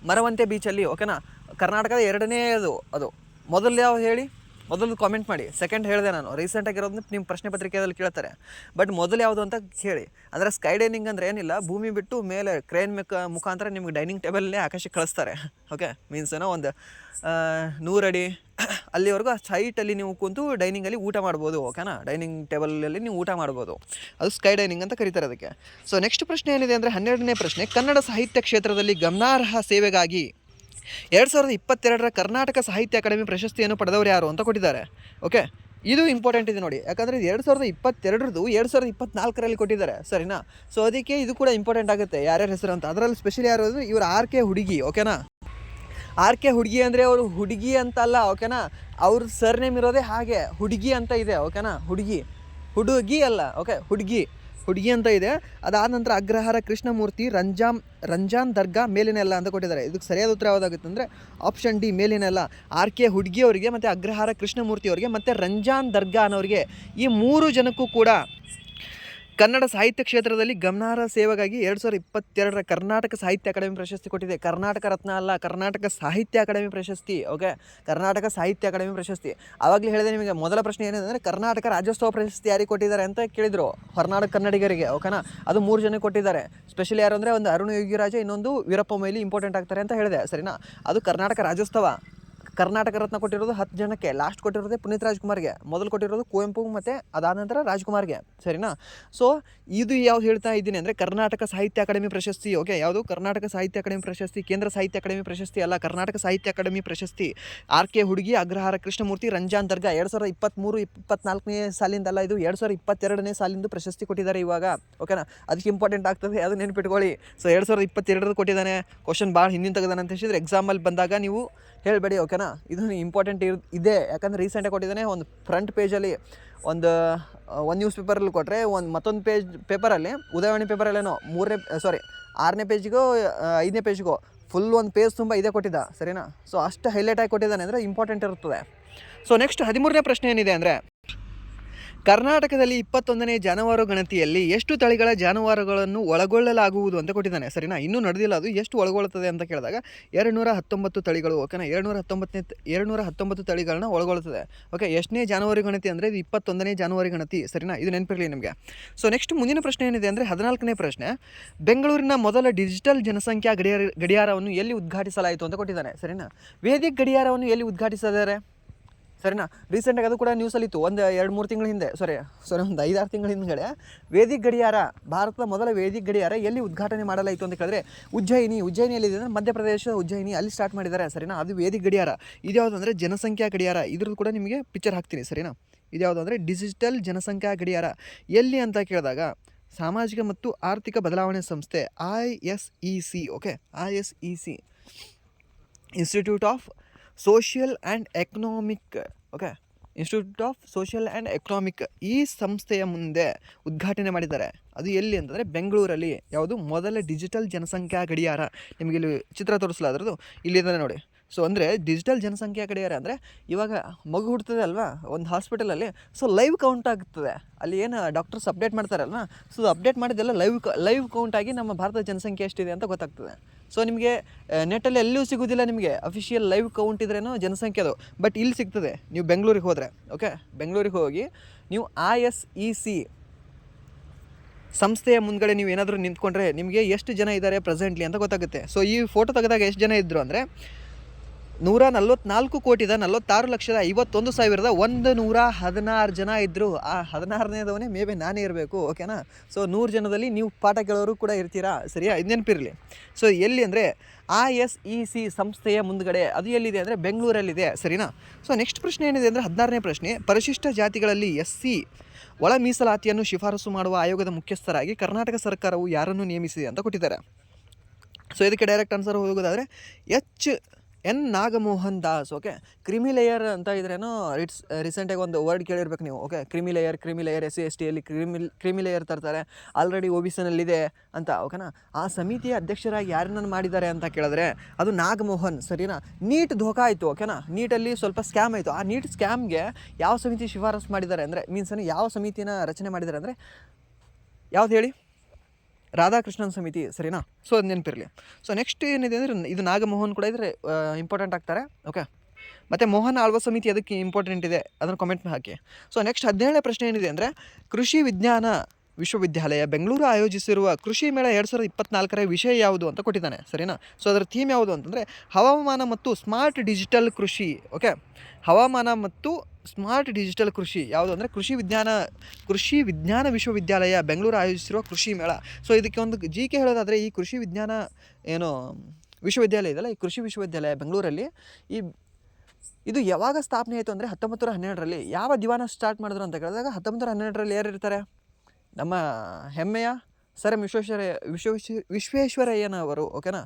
ಮರವಂತೆ ಬೀಚಲ್ಲಿ, ಓಕೆನಾ. ಕರ್ನಾಟಕದ 2ನೇ ಅದು ಮೊದಲು ಯಾವ ಹೇಳಿ, ಮೊದಲು ಕಾಮೆಂಟ್ ಮಾಡಿ. ಸೆಕೆಂಡ್ ಹೇಳಿದೆ ನಾನು, ರೀಸೆಂಟಾಗಿರೋದನ್ನ ನಿಮ್ಮ ಪ್ರಶ್ನೆ ಪತ್ರಿಕೆಯಲ್ಲಿ ಕೇಳ್ತಾರೆ, ಬಟ್ ಮೊದಲು ಯಾವುದು ಅಂತ ಹೇಳಿ. ಅಂದರೆ ಸ್ಕೈ ಡೈನಿಂಗ್ ಅಂದರೆ ಏನಿಲ್ಲ, ಭೂಮಿ ಬಿಟ್ಟು ಮೇಲೆ ಕ್ರೇನ್ ಮುಖಾಂತರ ನಿಮ್ಗೆ ಡೈನಿಂಗ್ ಟೇಬಲನ್ನೇ ಆಕಾಶಕ್ಕೆ ಕಳಿಸ್ತಾರೆ, ಓಕೆ. ಮೀನ್ಸ್ ಏನೋ ಒಂದು 100 ಅಡಿ ಅಲ್ಲಿವರೆಗೂ ಆ ಸೈಟಲ್ಲಿ ನೀವು ಕೂತು ಡೈನಿಂಗಲ್ಲಿ ಊಟ ಮಾಡ್ಬೋದು, ಓಕೆನಾ. ಡೈನಿಂಗ್ ಟೇಬಲಲ್ಲಿ ನೀವು ಊಟ ಮಾಡ್ಬೋದು, ಅದು ಸ್ಕೈ ಡೈನಿಂಗ್ ಅಂತ ಕರೀತಾರೆ ಅದಕ್ಕೆ. ಸೊ ನೆಕ್ಸ್ಟ್ ಪ್ರಶ್ನೆ ಏನಿದೆ ಅಂದರೆ 12ನೇ ಪ್ರಶ್ನೆ ಕನ್ನಡ ಸಾಹಿತ್ಯ ಕ್ಷೇತ್ರದಲ್ಲಿ ಗಮನಾರ್ಹ ಸೇವೆಗಾಗಿ 2022ರ ಕರ್ನಾಟಕ ಸಾಹಿತ್ಯ ಅಕಾಡೆಮಿ ಪ್ರಶಸ್ತಿಯನ್ನು ಪಡೆದವರು ಯಾರು ಅಂತ ಕೊಟ್ಟಿದ್ದಾರೆ, ಓಕೆ. ಇದು ಇಂಪಾರ್ಟೆಂಟ್ ಇದೆ ನೋಡಿ, ಯಾಕಂದರೆ 2022ರದ್ದು 2024ರಲ್ಲಿ ಕೊಟ್ಟಿದ್ದಾರೆ, ಸರಿನಾ. ಸೊ ಅದಕ್ಕೆ ಇದು ಕೂಡ ಇಂಪಾರ್ಟೆಂಟ್ ಆಗುತ್ತೆ ಯಾರ್ಯಾರ ಹೆಸರು ಅಂತ. ಅದರಲ್ಲಿ ಸ್ಪೆಷಲಿ ಯಾರು ಅಂದರೆ ಇವರು RK ಹುಡುಗಿ, ಓಕೆನಾ. RK ಹುಡುಗಿ ಅಂದರೆ ಅವರು ಹುಡುಗಿ ಅಂತಲ್ಲ, ಓಕೆನಾ. ಅವ್ರ ಸರ್ನೇಮ್ ಇರೋದೇ ಹಾಗೆ ಹುಡುಗಿ ಅಂತ ಇದೆ, ಓಕೆನಾ. ಹುಡುಗಿ ಅಲ್ಲ, ಓಕೆ, ಹುಡುಗಿ ಅಂತ ಇದೆ. ಅದಾದ ನಂತರ ಅಗ್ರಹಾರ ಕೃಷ್ಣಮೂರ್ತಿ ರಂಜಾನ್ ದರ್ಗಾ ಮೇಲಿನೆಲ್ಲ ಅಂತ ಕೊಟ್ಟಿದ್ದಾರೆ. ಇದಕ್ಕೆ ಸರಿಯಾದ ಉತ್ತರ ಯಾವುದಾಗುತ್ತೆ ಅಂದರೆ ಆಪ್ಷನ್ ಡಿ ಮೇಲಿನೆಲ್ಲ. RK ಹುಡುಗಿ ಅವರಿಗೆ ಮತ್ತು ಅಗ್ರಹಾರ ಕೃಷ್ಣಮೂರ್ತಿ ಅವರಿಗೆ ಮತ್ತು ರಂಜಾನ್ ದರ್ಗಾ ಅನ್ನೋರಿಗೆ, ಈ 3 ಜನಕ್ಕೂ ಕೂಡ ಕನ್ನಡ ಸಾಹಿತ್ಯ ಕ್ಷೇತ್ರದಲ್ಲಿ ಗಮನಾರ್ಹ ಸೇವೆಗಾಗಿ 2022ರ ಕರ್ನಾಟಕ ಸಾಹಿತ್ಯ ಅಕಾಡೆಮಿ ಪ್ರಶಸ್ತಿ ಕೊಟ್ಟಿದೆ. ಕರ್ನಾಟಕ ರತ್ನ ಅಲ್ಲ, ಕರ್ನಾಟಕ ಸಾಹಿತ್ಯ ಅಕಾಡೆಮಿ ಪ್ರಶಸ್ತಿ, ಓಕೆ, ಕರ್ನಾಟಕ ಸಾಹಿತ್ಯ ಅಕಾಡೆಮಿ ಪ್ರಶಸ್ತಿ. ಆವಾಗಲೇ ಹೇಳಿದೆ ನಿಮಗೆ, ಮೊದಲ ಪ್ರಶ್ನೆ ಏನಿದೆ ಅಂದರೆ ಕರ್ನಾಟಕ ರಾಜ್ಯೋತ್ಸವ ಪ್ರಶಸ್ತಿ ಯಾರಿಗೆ ಕೊಟ್ಟಿದ್ದಾರೆ ಅಂತ ಕೇಳಿದರು, ಹೊರನಾಡು ಕನ್ನಡಿಗರಿಗೆ, ಓಕೆನಾ. ಅದು 3 ಜನಕ್ಕೆ ಕೊಟ್ಟಿದ್ದಾರೆ. ಸ್ಪೆಷಲಿ ಯಾರು ಅಂದರೆ ಒಂದು ಅರುಣ್ ಯೋಗಿರಾಜ, ಇನ್ನೊಂದು ವೀರಪ್ಪ ಮೊಯ್ಲಿ ಇಂಪಾರ್ಟೆಂಟ್ ಆಗ್ತಾರೆ ಅಂತ ಹೇಳಿದೆ, ಸರಿನಾ. ಅದು ಕರ್ನಾಟಕ ರಾಜ್ಯೋತ್ಸವ. ಕರ್ನಾಟಕ ರತ್ನ ಕೊಟ್ಟಿರೋದು 10 ಜನಕ್ಕೆ, ಲಾಸ್ಟ್ ಕೊಟ್ಟಿರೋದೇ ಪುನೀತ್ ರಾಜ್ಕುಮಾರ್ಗೆ, ಮೊದಲು ಕೊಟ್ಟಿರೋದು ಕುವೆಂಪು ಮತ್ತು ಅದಾದ ನಂತರ ರಾಜ್ಕುಮಾರ್ಗೆ, ಸರಿನಾ. ಸೊ ಇದು ಯಾವ್ದು ಹೇಳ್ತಾ ಇದ್ದೀನಿ ಅಂದರೆ ಕರ್ನಾಟಕ ಸಾಹಿತ್ಯ ಅಕಾಡೆಮಿ ಪ್ರಶಸ್ತಿ, ಓಕೆ. ಯಾವುದು ಕರ್ನಾಟಕ ಸಾಹಿತ್ಯ ಅಕಾಡೆಮಿ ಪ್ರಶಸ್ತಿ, ಕೇಂದ್ರ ಸಾಹಿತ್ಯ ಅಕಾಡೆಮಿ ಪ್ರಶಸ್ತಿ ಅಲ್ಲ, ಕರ್ನಾಟಕ ಸಾಹಿತ್ಯ ಅಕಾಡೆಮಿ ಪ್ರಶಸ್ತಿ. RK ಹುಡುಗಿ, ಅಗ್ರಹಾರ ಕೃಷ್ಣಮೂರ್ತಿ, ರಂಜಾನ್ ದರ್ಗಾ 2023-24ನೇ ಸಾಲಿಂದಲ್ಲ, ಇದು 2022ನೇ ಸಾಲಿಂದು ಪ್ರಶಸ್ತಿ ಕೊಟ್ಟಿದ್ದಾರೆ ಇವಾಗ, ಓಕೆನಾ. ಅದಕ್ಕೆ ಇಂಪಾರ್ಟೆಂಟ್ ಆಗ್ತದೆ, ಅದು ನೆನ್ಪಿಟ್ಕೊಳ್ಳಿ. ಸೊ 2022 ಕೊಟ್ಟಿದ್ದಾನೆ. ಕ್ವಶನ್ ಭಾಳ ಹಿಂದಿನ ತೆಗೆದಾನೆ ಅಂತ ಹೇಳಿದ್ರೆ ಎಕ್ಸಾಮಲ್ಲಿ ಬಂದಾಗ ನೀವು ಹೇಳಬೇಡಿ, ಓಕೆನಾ. ಇದು ಇಂಪಾರ್ಟೆಂಟ್ ಇದೆ, ಯಾಕಂದರೆ ರೀಸೆಂಟಾಗಿ ಕೊಟ್ಟಿದ್ದಾನೆ. ಒಂದು ಫ್ರಂಟ್ ಪೇಜಲ್ಲಿ ಒಂದು ನ್ಯೂಸ್ ಪೇಪರಲ್ಲಿ ಕೊಟ್ಟರೆ, ಮತ್ತೊಂದು ಪೇಪರಲ್ಲಿ ಉದಯವಾಣಿ ಪೇಪರಲ್ಲೇನೋ 6ನೇ ಪೇಜಿಗೋ 5ನೇ ಪೇಜಿಗೋ ಫುಲ್ ಒಂದು ಪೇಜ್ ತುಂಬ ಇದೇ ಕೊಟ್ಟಿದ್ದ, ಸರಿನಾ. ಸೊ ಅಷ್ಟು ಹೈಲೈಟಾಗಿ ಕೊಟ್ಟಿದ್ದಾನೆ ಅಂದರೆ ಇಂಪಾರ್ಟೆಂಟ್ ಇರುತ್ತದೆ. ಸೊ ನೆಕ್ಸ್ಟ್ 13ನೇ ಪ್ರಶ್ನೆ ಏನಿದೆ ಅಂದರೆ ಕರ್ನಾಟಕದಲ್ಲಿ 21ನೇ ಜಾನುವಾರು ಗಣತಿಯಲ್ಲಿ ಎಷ್ಟು ತಳಿಗಳ ಜಾನುವಾರುಗಳನ್ನು ಒಳಗೊಳ್ಳಲಾಗುವುದು ಅಂತ ಕೊಟ್ಟಿದ್ದಾನೆ. ಸರಿನಾ? ಇನ್ನೂ ನಡೆದಿಲ್ಲ, ಅದು ಎಷ್ಟು ಒಳಗೊಳ್ಳುತ್ತದೆ ಅಂತ ಕೇಳಿದಾಗ 219 ತಳಿಗಳು. ಓಕೆನಾ? 219 ತಳಿಗಳನ್ನ ಒಳಗೊಳ್ಳುತ್ತದೆ. ಓಕೆ, ಎಷ್ಟನೇ ಜಾನುವಾರು ಗಣತಿ ಅಂದರೆ ಇದು 21ನೇ ಜಾನುವಾರು ಗಣತಿ. ಸರಿನಾ? ಇದು ನೆನಪಿರಲಿ ನಿಮಗೆ. ಸೊ ನೆಕ್ಸ್ಟ್ ಮುಂದಿನ ಪ್ರಶ್ನೆ ಏನಿದೆ ಅಂದರೆ 14ನೇ ಪ್ರಶ್ನೆ, ಬೆಂಗಳೂರಿನ ಮೊದಲ ಡಿಜಿಟಲ್ ಜನಸಂಖ್ಯಾ ಗಡಿಯಾರವನ್ನು ಎಲ್ಲಿ ಉದ್ಘಾಟಿಸಲಾಯಿತು ಅಂತ ಕೊಟ್ಟಿದ್ದಾನೆ. ಸರಿನಾ? ವೇದಿಕ ಗಡಿಯಾರವನ್ನು ಎಲ್ಲಿ ಉದ್ಘಾಟಿಸಿದ್ದಾರೆ? ಸರಿನಾ? ರೀಸೆಂಟಾಗಿ ಅದು ಕೂಡ ನ್ಯೂಸಲ್ಲಿತ್ತು, ಒಂದು 2-3 ತಿಂಗಳ ಹಿಂದೆ, ಒಂದು 5-6 ತಿಂಗಳ ಹಿಂದ್ಗಡೆ ವೇದಿಕ ಗಡಿಯಾರ, ಭಾರತದ ಮೊದಲ ವೇದಿಕ ಗಡಿಯಾರ ಎಲ್ಲಿ ಉದ್ಘಾಟನೆ ಮಾಡಲಾಯಿತು ಅಂತ ಕೇಳಿದ್ರೆ ಉಜ್ಜಯಿನಿಯಲ್ಲಿದೆ ಅಂದರೆ ಮಧ್ಯಪ್ರದೇಶದ ಉಜ್ಜಯಿನಿ, ಅಲ್ಲಿ ಸ್ಟಾರ್ಟ್ ಮಾಡಿದ್ದಾರೆ. ಸರಿನಾ? ಅದು ವೇದಿಕ ಗಡಿಯಾರ. ಇದ್ಯಾವುದು ಅಂದರೆ ಜನಸಂಖ್ಯಾ ಗಡಿಯಾರ. ಇದ್ರದ್ದು ಕೂಡ ನಿಮಗೆ ಪಿಕ್ಚರ್ ಹಾಕ್ತೀನಿ. ಸರಿನಾ? ಇದ್ಯಾವುದು ಅಂದರೆ ಡಿಜಿಟಲ್ ಜನಸಂಖ್ಯಾ ಗಡಿಯಾರ ಎಲ್ಲಿ ಅಂತ ಕೇಳಿದಾಗ ಸಾಮಾಜಿಕ ಮತ್ತು ಆರ್ಥಿಕ ಬದಲಾವಣೆ ಸಂಸ್ಥೆ ISEC. Okay, ISEC, institute of social and economic. Okay, institute of social and economic ಈ ಸಂಸ್ಥೆಯ ಮುಂದೆ ಉದ್ಘಾಟನೆ ಮಾಡಿದ್ದಾರೆ. ಅದು ಎಲ್ಲಿ ಅಂತಂದರೆ ಬೆಂಗಳೂರಲ್ಲಿ. ಯಾವುದು? ಮೊದಲ ಡಿಜಿಟಲ್ ಜನಸಂಖ್ಯಾ ಗಡಿಯಾರ. ನಿಮಗೆ ಇಲ್ಲಿ ಚಿತ್ರ ತೋರಿಸಲಾದ್ರದ್ದು ಇಲ್ಲಿದ್ದಾರೆ ನೋಡಿ. ಸೊ ಅಂದರೆ ಡಿಜಿಟಲ್ ಜನಸಂಖ್ಯಾ ಗಡಿಯಾರ ಅಂದರೆ ಇವಾಗ ಮಗು ಹುಡ್ತದೆ ಅಲ್ವಾ ಒಂದು ಹಾಸ್ಪಿಟಲಲ್ಲಿ, ಸೊ ಲೈವ್ ಕೌಂಟ್ ಆಗ್ತದೆ. ಅಲ್ಲಿ ಏನು ಡಾಕ್ಟರ್ಸ್ ಅಪ್ಡೇಟ್ ಮಾಡ್ತಾರಲ್ವ, ಸೊ ಅಪ್ಡೇಟ್ ಮಾಡಿದ್ದೆಲ್ಲ ಲೈವ್ ಕೌಂಟ್ ಆಗಿ ನಮ್ಮ ಭಾರತದ ಜನಸಂಖ್ಯೆ ಎಷ್ಟಿದೆ ಅಂತ ಗೊತ್ತಾಗ್ತದೆ. ಸೊ ನಿಮಗೆ ನೆಟ್ಟಲ್ಲಿ ಎಲ್ಲೂ ಸಿಗೋದಿಲ್ಲ, ನಿಮಗೆ ಅಫಿಷಿಯಲ್ ಲೈವ್ ಕೌಂಟ್ ಇದ್ರೇನೋ ಜನಸಂಖ್ಯೆ ಅದು, ಬಟ್ ಇಲ್ಲಿ ಸಿಗ್ತದೆ ನೀವು ಬೆಂಗಳೂರಿಗೆ ಹೋದರೆ. ಓಕೆ, ಬೆಂಗಳೂರಿಗೆ ಹೋಗಿ ನೀವು ISEC ಸಂಸ್ಥೆಯ ಮುಂದ್ಗಡೆ ನೀವು ಏನಾದರೂ ನಿಂತ್ಕೊಂಡ್ರೆ ನಿಮಗೆ ಎಷ್ಟು ಜನ ಇದ್ದಾರೆ ಪ್ರೆಸೆಂಟ್ಲಿ ಅಂತ ಗೊತ್ತಾಗುತ್ತೆ. ಸೊ ಈ ಫೋಟೋ ತೆಗೆದಾಗ ಎಷ್ಟು ಜನ ಇದ್ದರು ಅಂದರೆ 144,46,51,116 ಜನ ಇದ್ದರು. ಆ 16ನೇದವನೇ ಮೇ ಬಿ ನಾನೇ ಇರಬೇಕು. ಓಕೆನಾ? ಸೊ 100 ಜನದಲ್ಲಿ ನೀವು ಪಾಠ ಕೇಳೋರು ಕೂಡ ಇರ್ತೀರಾ. ಸರಿಯಾ? ಇದು ನೆನಪಿರಲಿ. ಸೊ ಎಲ್ಲಿ ಅಂದರೆ ISEC ಸಂಸ್ಥೆಯ ಮುಂದ್ಗಡೆ. ಅದು ಎಲ್ಲಿದೆ ಅಂದರೆ ಬೆಂಗಳೂರಲ್ಲಿದೆ. ಸರಿನಾ? ಸೊ ನೆಕ್ಸ್ಟ್ ಪ್ರಶ್ನೆ ಏನಿದೆ ಅಂದರೆ 16ನೇ ಪ್ರಶ್ನೆ, ಪರಿಶಿಷ್ಟ ಜಾತಿಗಳಲ್ಲಿ SC ಒಳ ಮೀಸಲಾತಿಯನ್ನು ಶಿಫಾರಸು ಮಾಡುವ ಆಯೋಗದ ಮುಖ್ಯಸ್ಥರಾಗಿ ಕರ್ನಾಟಕ ಸರ್ಕಾರವು ಯಾರನ್ನು ನೇಮಿಸಿದೆ ಅಂತ ಕೊಟ್ಟಿದ್ದಾರೆ. ಸೊ ಇದಕ್ಕೆ ಡೈರೆಕ್ಟ್ ಆನ್ಸರ್ ಹೋಗೋದಾದರೆ N. Nagamohan Das. Okay, creamy layer ಅಂತ ಇದ್ರೇನೋ ರೀಸೆಂಟಾಗಿ ಒಂದು ವರ್ಡ್ ಕೇಳಿರ್ಬೇಕು ನೀವು. ಓಕೆ, ಕ್ರಿಮಿ ಲೇಯರ್ SC STಯಲ್ಲಿ ಕ್ರಿಮಿ ಲೇಯರ್ ತರ್ತಾರೆ, ಆಲ್ರೆಡಿ OBCನಲ್ಲಿದೆ ಅಂತ. ಓಕೆನಾ? ಆ ಸಮಿತಿಯ ಅಧ್ಯಕ್ಷರಾಗಿ ಯಾರನ್ನು ಮಾಡಿದ್ದಾರೆ ಅಂತ ಕೇಳಿದ್ರೆ ಅದು ನಾಗಮೋಹನ್. ಸರಿನಾ? ನೀಟ್ ಧೋಕಾ ಆಯಿತು. ಓಕೆನಾ? ನೀಟಲ್ಲಿ ಸ್ವಲ್ಪ ಸ್ಕ್ಯಾಮ್ ಆಯಿತು. ಆ ನೀಟ್ ಸ್ಕ್ಯಾಮ್ಗೆ ಯಾವ ಸಮಿತಿ ಶಿಫಾರಸು ಮಾಡಿದ್ದಾರೆ ಅಂದರೆ ಯಾವ ಸಮಿತಿನ ರಚನೆ ಮಾಡಿದ್ದಾರೆ ಅಂದರೆ ಯಾವ್ದು ಹೇಳಿ? ರಾಧಾಕೃಷ್ಣನ್ ಸಮಿತಿ. ಸರಿನಾ? ಸೊ ಅದು ನೆನಪಿರಲಿ. ಸೊ ನೆಕ್ಸ್ಟ್ ಏನಿದೆ ಅಂದರೆ ಇದು ನಾಗಮೋಹನ್ ಕೂಡ ಇದ್ರೆ ಇಂಪಾರ್ಟೆಂಟ್ ಆಗ್ತಾರೆ. ಓಕೆ, ಮತ್ತು ಮೋಹನ್ ಆಳ್ವ ಸಮಿತಿ ಅದಕ್ಕೆ ಇಂಪಾರ್ಟೆಂಟ್ ಇದೆ, ಅದನ್ನು ಕಾಮೆಂಟ್ ಹಾಕಿ. ಸೊ ನೆಕ್ಸ್ಟ್ 17ನೇ ಪ್ರಶ್ನೆ ಏನಿದೆ ಅಂದರೆ ಕೃಷಿ ವಿಜ್ಞಾನ ವಿಶ್ವವಿದ್ಯಾಲಯ ಬೆಂಗಳೂರು ಆಯೋಜಿಸಿರುವ ಕೃಷಿ ಮೇಳ 2024ರ ವಿಷಯ ಯಾವುದು ಅಂತ ಕೊಟ್ಟಿದ್ದಾನೆ. ಸರಿನಾ? ಸೊ ಅದರ ಥೀಮ್ ಯಾವುದು ಅಂತಂದರೆ ಹವಾಮಾನ ಮತ್ತು ಸ್ಮಾರ್ಟ್ ಡಿಜಿಟಲ್ ಕೃಷಿ. ಓಕೆ, ಹವಾಮಾನ ಮತ್ತು ಸ್ಮಾರ್ಟ್ ಡಿಜಿಟಲ್ ಕೃಷಿ ಯಾವುದು ಅಂದರೆ ಕೃಷಿ ವಿಜ್ಞಾನ ವಿಶ್ವವಿದ್ಯಾಲಯ ಬೆಂಗಳೂರು ಆಯೋಜಿಸಿರುವ ಕೃಷಿ ಮೇಳ. ಸೊ ಇದಕ್ಕೆ ಒಂದು GK ಹೇಳೋದಾದರೆ ಈ ಕೃಷಿ ವಿಜ್ಞಾನ ವಿಶ್ವವಿದ್ಯಾಲಯ ಇದೆಯಲ್ಲ, ಈ ಕೃಷಿ ವಿಶ್ವವಿದ್ಯಾಲಯ ಬೆಂಗಳೂರಲ್ಲಿ ಇದು ಯಾವಾಗ ಸ್ಥಾಪನೆ ಆಯಿತು ಅಂದರೆ 1912ರಲ್ಲಿ. ಯಾವ ದಿವಾನ ಸ್ಟಾರ್ಟ್ ಮಾಡಿದ್ರು ಅಂತ ಕೇಳಿದಾಗ 1912ರಲ್ಲಿ ಯಾರು ಇರ್ತಾರೆ? ನಮ್ಮ ಹೆಮ್ಮೆಯ ಸರ್ ವಿಶ್ವೇಶ್ವರಯ್ಯನವರು. ಓಕೆನಾ?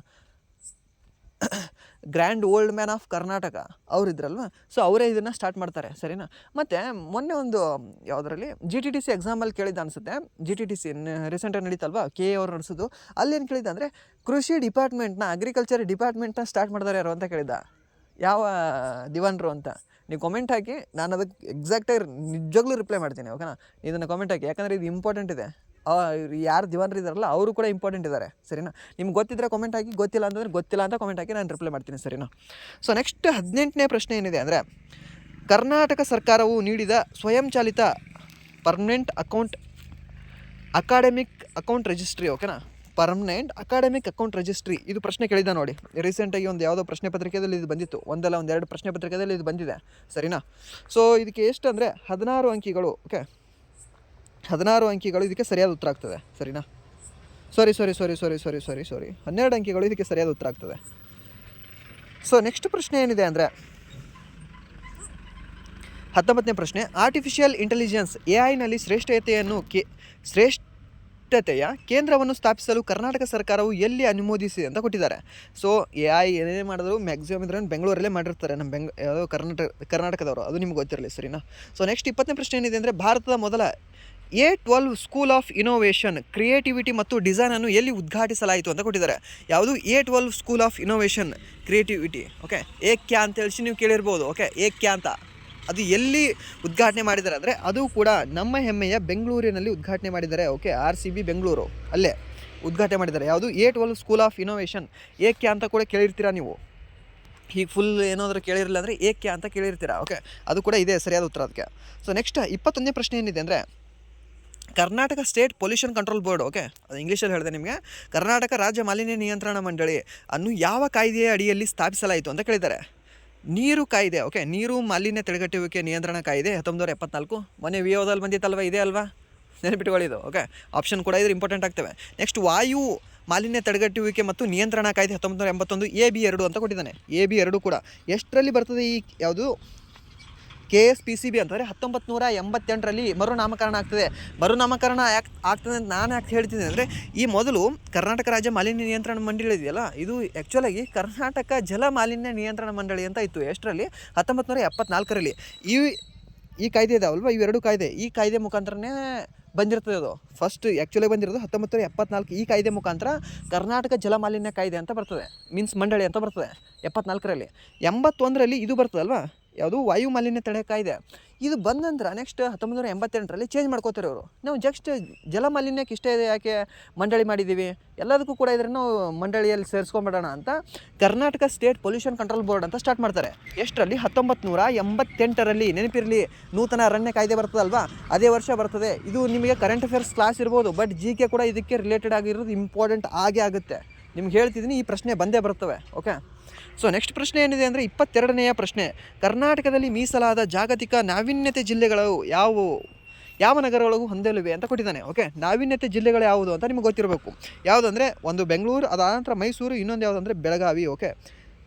Grand old man of Karnataka ಅವರಿದ್ರಲ್ವ, ಸೊ ಅವರೇ ಇದನ್ನು ಸ್ಟಾರ್ಟ್ ಮಾಡ್ತಾರೆ. ಸರಿನಾ? ಮತ್ತು ಮೊನ್ನೆ ಒಂದು ಯಾವುದರಲ್ಲಿ GTTC ಎಕ್ಸಾಮಲ್ಲಿ ಕೇಳಿದ್ದ ಅನಿಸುತ್ತೆ, GTTC ರೀಸೆಂಟಾಗಿ ನಡೀತಲ್ವಾ, KA ಅವರು ನಡೆಸೋದು. ಅಲ್ಲೇನು ಕೇಳಿದ್ದ ಅಂದರೆ ಕೃಷಿ ಡಿಪಾರ್ಟ್ಮೆಂಟ್ನ ಅಗ್ರಿಕಲ್ಚರ್ ಡಿಪಾರ್ಟ್ಮೆಂಟ್ನ ಸ್ಟಾರ್ಟ್ ಮಾಡಿದಾರೆ ಯಾರು ಅಂತ ಕೇಳಿದ್ದ. ಯಾವ ದಿವಾನರು ಅಂತ ನೀವು ಕಾಮೆಂಟ್ ಹಾಕಿ, ನಾನು ಅದಕ್ಕೆ ಎಕ್ಸಾಕ್ಟಾಗಿ ನಿಜವಾಗ್ಲೂ ರಿಪ್ಲೈ ಮಾಡ್ತೀನಿ. ಓಕೆನಾ? ಇದನ್ನು ಕಾಮೆಂಟ್ ಹಾಕಿ, ಯಾಕಂದರೆ ಇದು ಇಂಪಾರ್ಟೆಂಟ್ ಇದೆ. ಯಾರು ದಿವಾನರು ಇದ್ದಾರಲ್ಲ ಅವರು ಕೂಡ ಇಂಪಾರ್ಟೆಂಟ್ ಇದ್ದಾರೆ. ಸರಿನಾ? ನಿಮ್ಗೆ ಗೊತ್ತಿದ್ದರೆ ಕಾಮೆಂಟ್ ಹಾಕಿ, ಗೊತ್ತಿಲ್ಲ ಅಂತಂದರೆ ಗೊತ್ತಿಲ್ಲ ಅಂತ ಕಾಮೆಂಟ್ ಹಾಕಿ, ನಾನು ರಿಪ್ಲೈ ಮಾಡ್ತೀನಿ. ಸರಿನಾ? ಸೊ ನೆಕ್ಸ್ಟ್ 18ನೇ ಪ್ರಶ್ನೆ ಏನಿದೆ ಅಂದರೆ ಕರ್ನಾಟಕ ಸರ್ಕಾರವು ನೀಡಿದ ಸ್ವಯಂಚಾಲಿತ ಪರ್ಮನೆಂಟ್ ಅಕಾಡೆಮಿಕ್ ಅಕೌಂಟ್ ರಿಜಿಸ್ಟ್ರಿ. ಓಕೆನಾ? ಪರ್ಮನೆಂಟ್ ಅಕಾಡೆಮಿಕ್ ಅಕೌಂಟ್ ರಿಜಿಸ್ಟ್ರಿ ಇದು ಪ್ರಶ್ನೆ ಕೇಳಿದ ನೋಡಿ. ರೀಸೆಂಟಾಗಿ ಒಂದು ಯಾವುದೋ ಪ್ರಶ್ನೆ ಪತ್ರಿಕೆಯಲ್ಲಿ ಇದು ಬಂದಿತ್ತು, ಒಂದೆರಡು ಪ್ರಶ್ನೆ ಪತ್ರಿಕೆಯಲ್ಲಿ ಇದು ಬಂದಿದೆ. ಸರಿನಾ? ಸೊ ಇದಕ್ಕೆ ಎಷ್ಟು ಅಂದರೆ 16 ಅಂಕಿಗಳು. ಓಕೆ, 16 ಅಂಕಿಗಳು ಇದಕ್ಕೆ ಸರಿಯಾದ ಉತ್ತರ ಆಗ್ತದೆ. ಸರಿನಾ? ಸಾರಿ 12 ಅಂಕಿಗಳು ಇದಕ್ಕೆ ಸರಿಯಾದ ಉತ್ತರ ಆಗ್ತದೆ. ಸೊ ನೆಕ್ಸ್ಟ್ ಪ್ರಶ್ನೆ ಏನಿದೆ ಅಂದರೆ 19ನೇ ಪ್ರಶ್ನೆ, ಆರ್ಟಿಫಿಷಿಯಲ್ ಇಂಟೆಲಿಜೆನ್ಸ್ AI ನಲ್ಲಿ ಶ್ರೇಷ್ಠತೆಯ ಕೇಂದ್ರವನ್ನು ಸ್ಥಾಪಿಸಲು ಕರ್ನಾಟಕ ಸರ್ಕಾರವು ಎಲ್ಲಿ ಅನುಮೋದಿಸಿದೆ ಅಂತ ಕೊಟ್ಟಿದ್ದಾರೆ. ಸೊ AI ಏನೇ ಮಾಡಿದ್ರು ಮ್ಯಾಕ್ಸಿಮಮ್ ಇದ್ರೆ ಬೆಂಗಳೂರಲ್ಲೇ ಮಾಡಿರ್ತಾರೆ, ನಮ್ಮ ಯಾವುದೋ ಕರ್ನಾಟಕದವರು, ಅದು ನಿಮ್ಗೆ ಗೊತ್ತಿರಲಿ. ಸರಿನಾ? ಸೊ ನೆಕ್ಸ್ಟ್ 20ನೇ ಪ್ರಶ್ನೆ ಏನಿದೆ ಅಂದರೆ ಭಾರತದ ಮೊದಲ A12 school of innovation creativity ಮತ್ತು ಡಿಸೈನನ್ನು ಎಲ್ಲಿ ಉದ್ಘಾಟಿಸಲಾಯಿತು ಅಂತ ಕೊಟ್ಟಿದ್ದಾರೆ. ಯಾವುದು? A12 school of innovation creativity. Okay, ಏಕ್ಯಾ ಅಂತ ಹೇಳಿ ನೀವು ಕೇಳಿರ್ಬೋದು. ಓಕೆ, ಏಕ್ಯಾ ಅಂತ ಅದು ಎಲ್ಲಿ ಉದ್ಘಾಟನೆ ಮಾಡಿದ್ದಾರೆ ಅಂದರೆ ಅದು ಕೂಡ ನಮ್ಮ ಹೆಮ್ಮೆಯ ಬೆಂಗಳೂರಿನಲ್ಲಿ ಉದ್ಘಾಟನೆ ಮಾಡಿದ್ದಾರೆ. ಓಕೆ, RCB ಬೆಂಗಳೂರು ಅಲ್ಲೇ ಉದ್ಘಾಟನೆ ಮಾಡಿದ್ದಾರೆ. ಯಾವುದು A12 ಸ್ಕೂಲ್ ಆಫ್ ಇನೋವೇಷನ್. ಏಕೆ ಅಂತ ಕೂಡ ಕೇಳಿರ್ತೀರಾ ನೀವು, ಹೀಗೆ ಫುಲ್ ಏನಾದರೂ ಕೇಳಿರಲಿಲ್ಲ ಅಂದರೆ ಏಕೆ ಅಂತ ಕೇಳಿರ್ತೀರಾ. ಓಕೆ, ಅದು ಕೂಡ ಇದೆ ಸರಿಯಾದ ಉತ್ತರ ಅದಕ್ಕೆ. ಸೊ ನೆಕ್ಸ್ಟ್ 21ನೇ ಪ್ರಶ್ನೆ ಏನಿದೆ ಅಂದರೆ Karnataka state pollution control board. Okay, ಅದು ಇಂಗ್ಲೀಷಲ್ಲಿ ಹೇಳಿದೆ ನಿಮಗೆ. ಕರ್ನಾಟಕ ರಾಜ್ಯ ಮಾಲಿನ್ಯ ನಿಯಂತ್ರಣ ಮಂಡಳಿ ಅನ್ನು ಯಾವ ಕಾಯ್ದೆಯ ಅಡಿಯಲ್ಲಿ ಸ್ಥಾಪಿಸಲಾಯಿತು ಅಂತ ಕೇಳಿದ್ದಾರೆ. ನೀರು ಕಾಯ್ದೆ. ಓಕೆ, ನೀರು ಮಾಲಿನ್ಯ ತಡೆಗಟ್ಟುವಿಕೆ ನಿಯಂತ್ರಣ ಕಾಯ್ದೆ 1974. ಮೊನ್ನೆ ವಿಯೋದಲ್ಲಿ ಬಂದಿತ್ತಲ್ವ, ಇದೆ ಅಲ್ವಾ, ನೆನಪಿಟ್ಕೊಳ್ಳಿದ್ದು. ಓಕೆ, ಆಪ್ಷನ್ ಕೂಡ ಇದ್ರೆ ಇಂಪಾರ್ಟೆಂಟ್ ಆಗ್ತವೆ. ನೆಕ್ಸ್ಟ್ ವಾಯು ಮಾಲಿನ್ಯ ತಡೆಗಟ್ಟುವಿಕೆ ಮತ್ತು ನಿಯಂತ್ರಣ ಕಾಯ್ದೆ 1981 AB2 ಅಂತ ಕೊಟ್ಟಿದ್ದಾನೆ. AB2 ಕೂಡ ಎಷ್ಟರಲ್ಲಿ ಬರ್ತದೆ? ಈ ಯಾವುದು KSPCB ಅಂತಂದರೆ 1988ರಲ್ಲಿ ಮರುನಾಮಕರಣ ಆಗ್ತದೆ. ಮರುನಾಮಕರಣ ಯಾಕೆ ಆಗ್ತದೆ ಅಂತ ನಾನು ಯಾಕೆ ಹೇಳ್ತಿದ್ದೀನಿ ಅಂದರೆ, ಈ ಮೊದಲು ಕರ್ನಾಟಕ ರಾಜ್ಯ ಮಾಲಿನ್ಯ ನಿಯಂತ್ರಣ ಮಂಡಳಿ ಇದೆಯಲ್ಲ, ಇದು ಆ್ಯಕ್ಚುಲಾಗಿ ಕರ್ನಾಟಕ ಜಲ ಮಾಲಿನ್ಯ ನಿಯಂತ್ರಣ ಮಂಡಳಿ ಅಂತ ಇತ್ತು. ಎಷ್ಟರಲ್ಲಿ? 1974ರಲ್ಲಿ. ಈ ಕಾಯ್ದೆ ಇದಾವಲ್ವ, ಇವೆರಡು ಕಾಯ್ದೆ, ಈ ಕಾಯ್ದೆ ಮುಖಾಂತರನೇ ಬಂದಿರ್ತದೆ. ಅದು ಫಸ್ಟ್ ಆ್ಯಕ್ಚುಲಿ ಬಂದಿರೋದು 1974. ಈ ಕಾಯ್ದೆ ಮುಖಾಂತರ ಕರ್ನಾಟಕ ಜಲ ಮಾಲಿನ್ಯ ಕಾಯ್ದೆ ಅಂತ ಬರ್ತದೆ, ಮೀನ್ಸ್ ಮಂಡಳಿ ಅಂತ ಬರ್ತದೆ 74ರಲ್ಲಿ. 81ರಲ್ಲಿ ಇದು ಬರ್ತದಲ್ವ, ಯಾವುದು ವಾಯು ಮಾಲಿನ್ಯ ತಡೆ ಕಾಯ್ದೆ. ಇದು ಬಂದ ನಂತರ ನೆಕ್ಸ್ಟ್ 1988ರಲ್ಲಿ ಚೇಂಜ್ ಮಾಡ್ಕೋತಾರೆ ಅವರು. ನಾವು ಜಸ್ಟ್ ಜಲ ಮಾಲಿನ್ಯಕ್ಕೆ ಇಷ್ಟೇ ಇದೆ ಯಾಕೆ ಮಂಡಳಿ ಮಾಡಿದ್ದೀವಿ, ಎಲ್ಲದಕ್ಕೂ ಕೂಡ ಇದ್ರೆ ನಾವು ಮಂಡಳಿಯಲ್ಲಿ ಸೇರಿಸ್ಕೊಂಬಿಡೋಣ ಅಂತ Karnataka state pollution control board ಅಂತ ಸ್ಟಾರ್ಟ್ ಮಾಡ್ತಾರೆ. ಎಷ್ಟರಲ್ಲಿ? 1988ರಲ್ಲಿ. ನೆನಪಿರಲಿ, ನೂತನ ಅರಣ್ಯ ಕಾಯ್ದೆ ಬರ್ತದಲ್ವಾ, ಅದೇ ವರ್ಷ ಬರ್ತದೆ. ಇದು ನಿಮಗೆ ಕರೆಂಟ್ ಅಫೇರ್ಸ್ ಕ್ಲಾಸ್ ಇರ್ಬೋದು, ಬಟ್ GK ಕೂಡ ಇದಕ್ಕೆ ರಿಲೇಟೆಡ್ ಆಗಿರೋದು ಇಂಪಾರ್ಟೆಂಟ್ ಆಗೇ ಆಗುತ್ತೆ. ನಿಮ್ಗೆ ಹೇಳ್ತಿದ್ದೀನಿ, ಈ ಪ್ರಶ್ನೆ ಬಂದೇ ಬರ್ತವೆ. ಓಕೆ, ಸೊ ನೆಕ್ಸ್ಟ್ ಪ್ರಶ್ನೆ ಏನಿದೆ ಅಂದರೆ 22ನೆಯ ಪ್ರಶ್ನೆ, ಕರ್ನಾಟಕದಲ್ಲಿ ಮೀಸಲಾದ ಜಾಗತಿಕ ನಾವೀನ್ಯತೆ ಜಿಲ್ಲೆಗಳು ಯಾವ ನಗರಗಳಿಗೂ ಹೊಂದಲಿವೆ ಅಂತ ಕೊಟ್ಟಿದ್ದಾನೆ. ಓಕೆ, ನಾವೀನ್ಯತೆ ಜಿಲ್ಲೆಗಳು ಯಾವುದು ಅಂತ ನಿಮ್ಗೆ ಗೊತ್ತಿರಬೇಕು. ಯಾವುದಂದರೆ ಒಂದು ಬೆಂಗಳೂರು, ಅದಾದ ನಂತರ ಮೈಸೂರು, ಇನ್ನೊಂದು ಯಾವುದಂದರೆ Belagavi. Okay,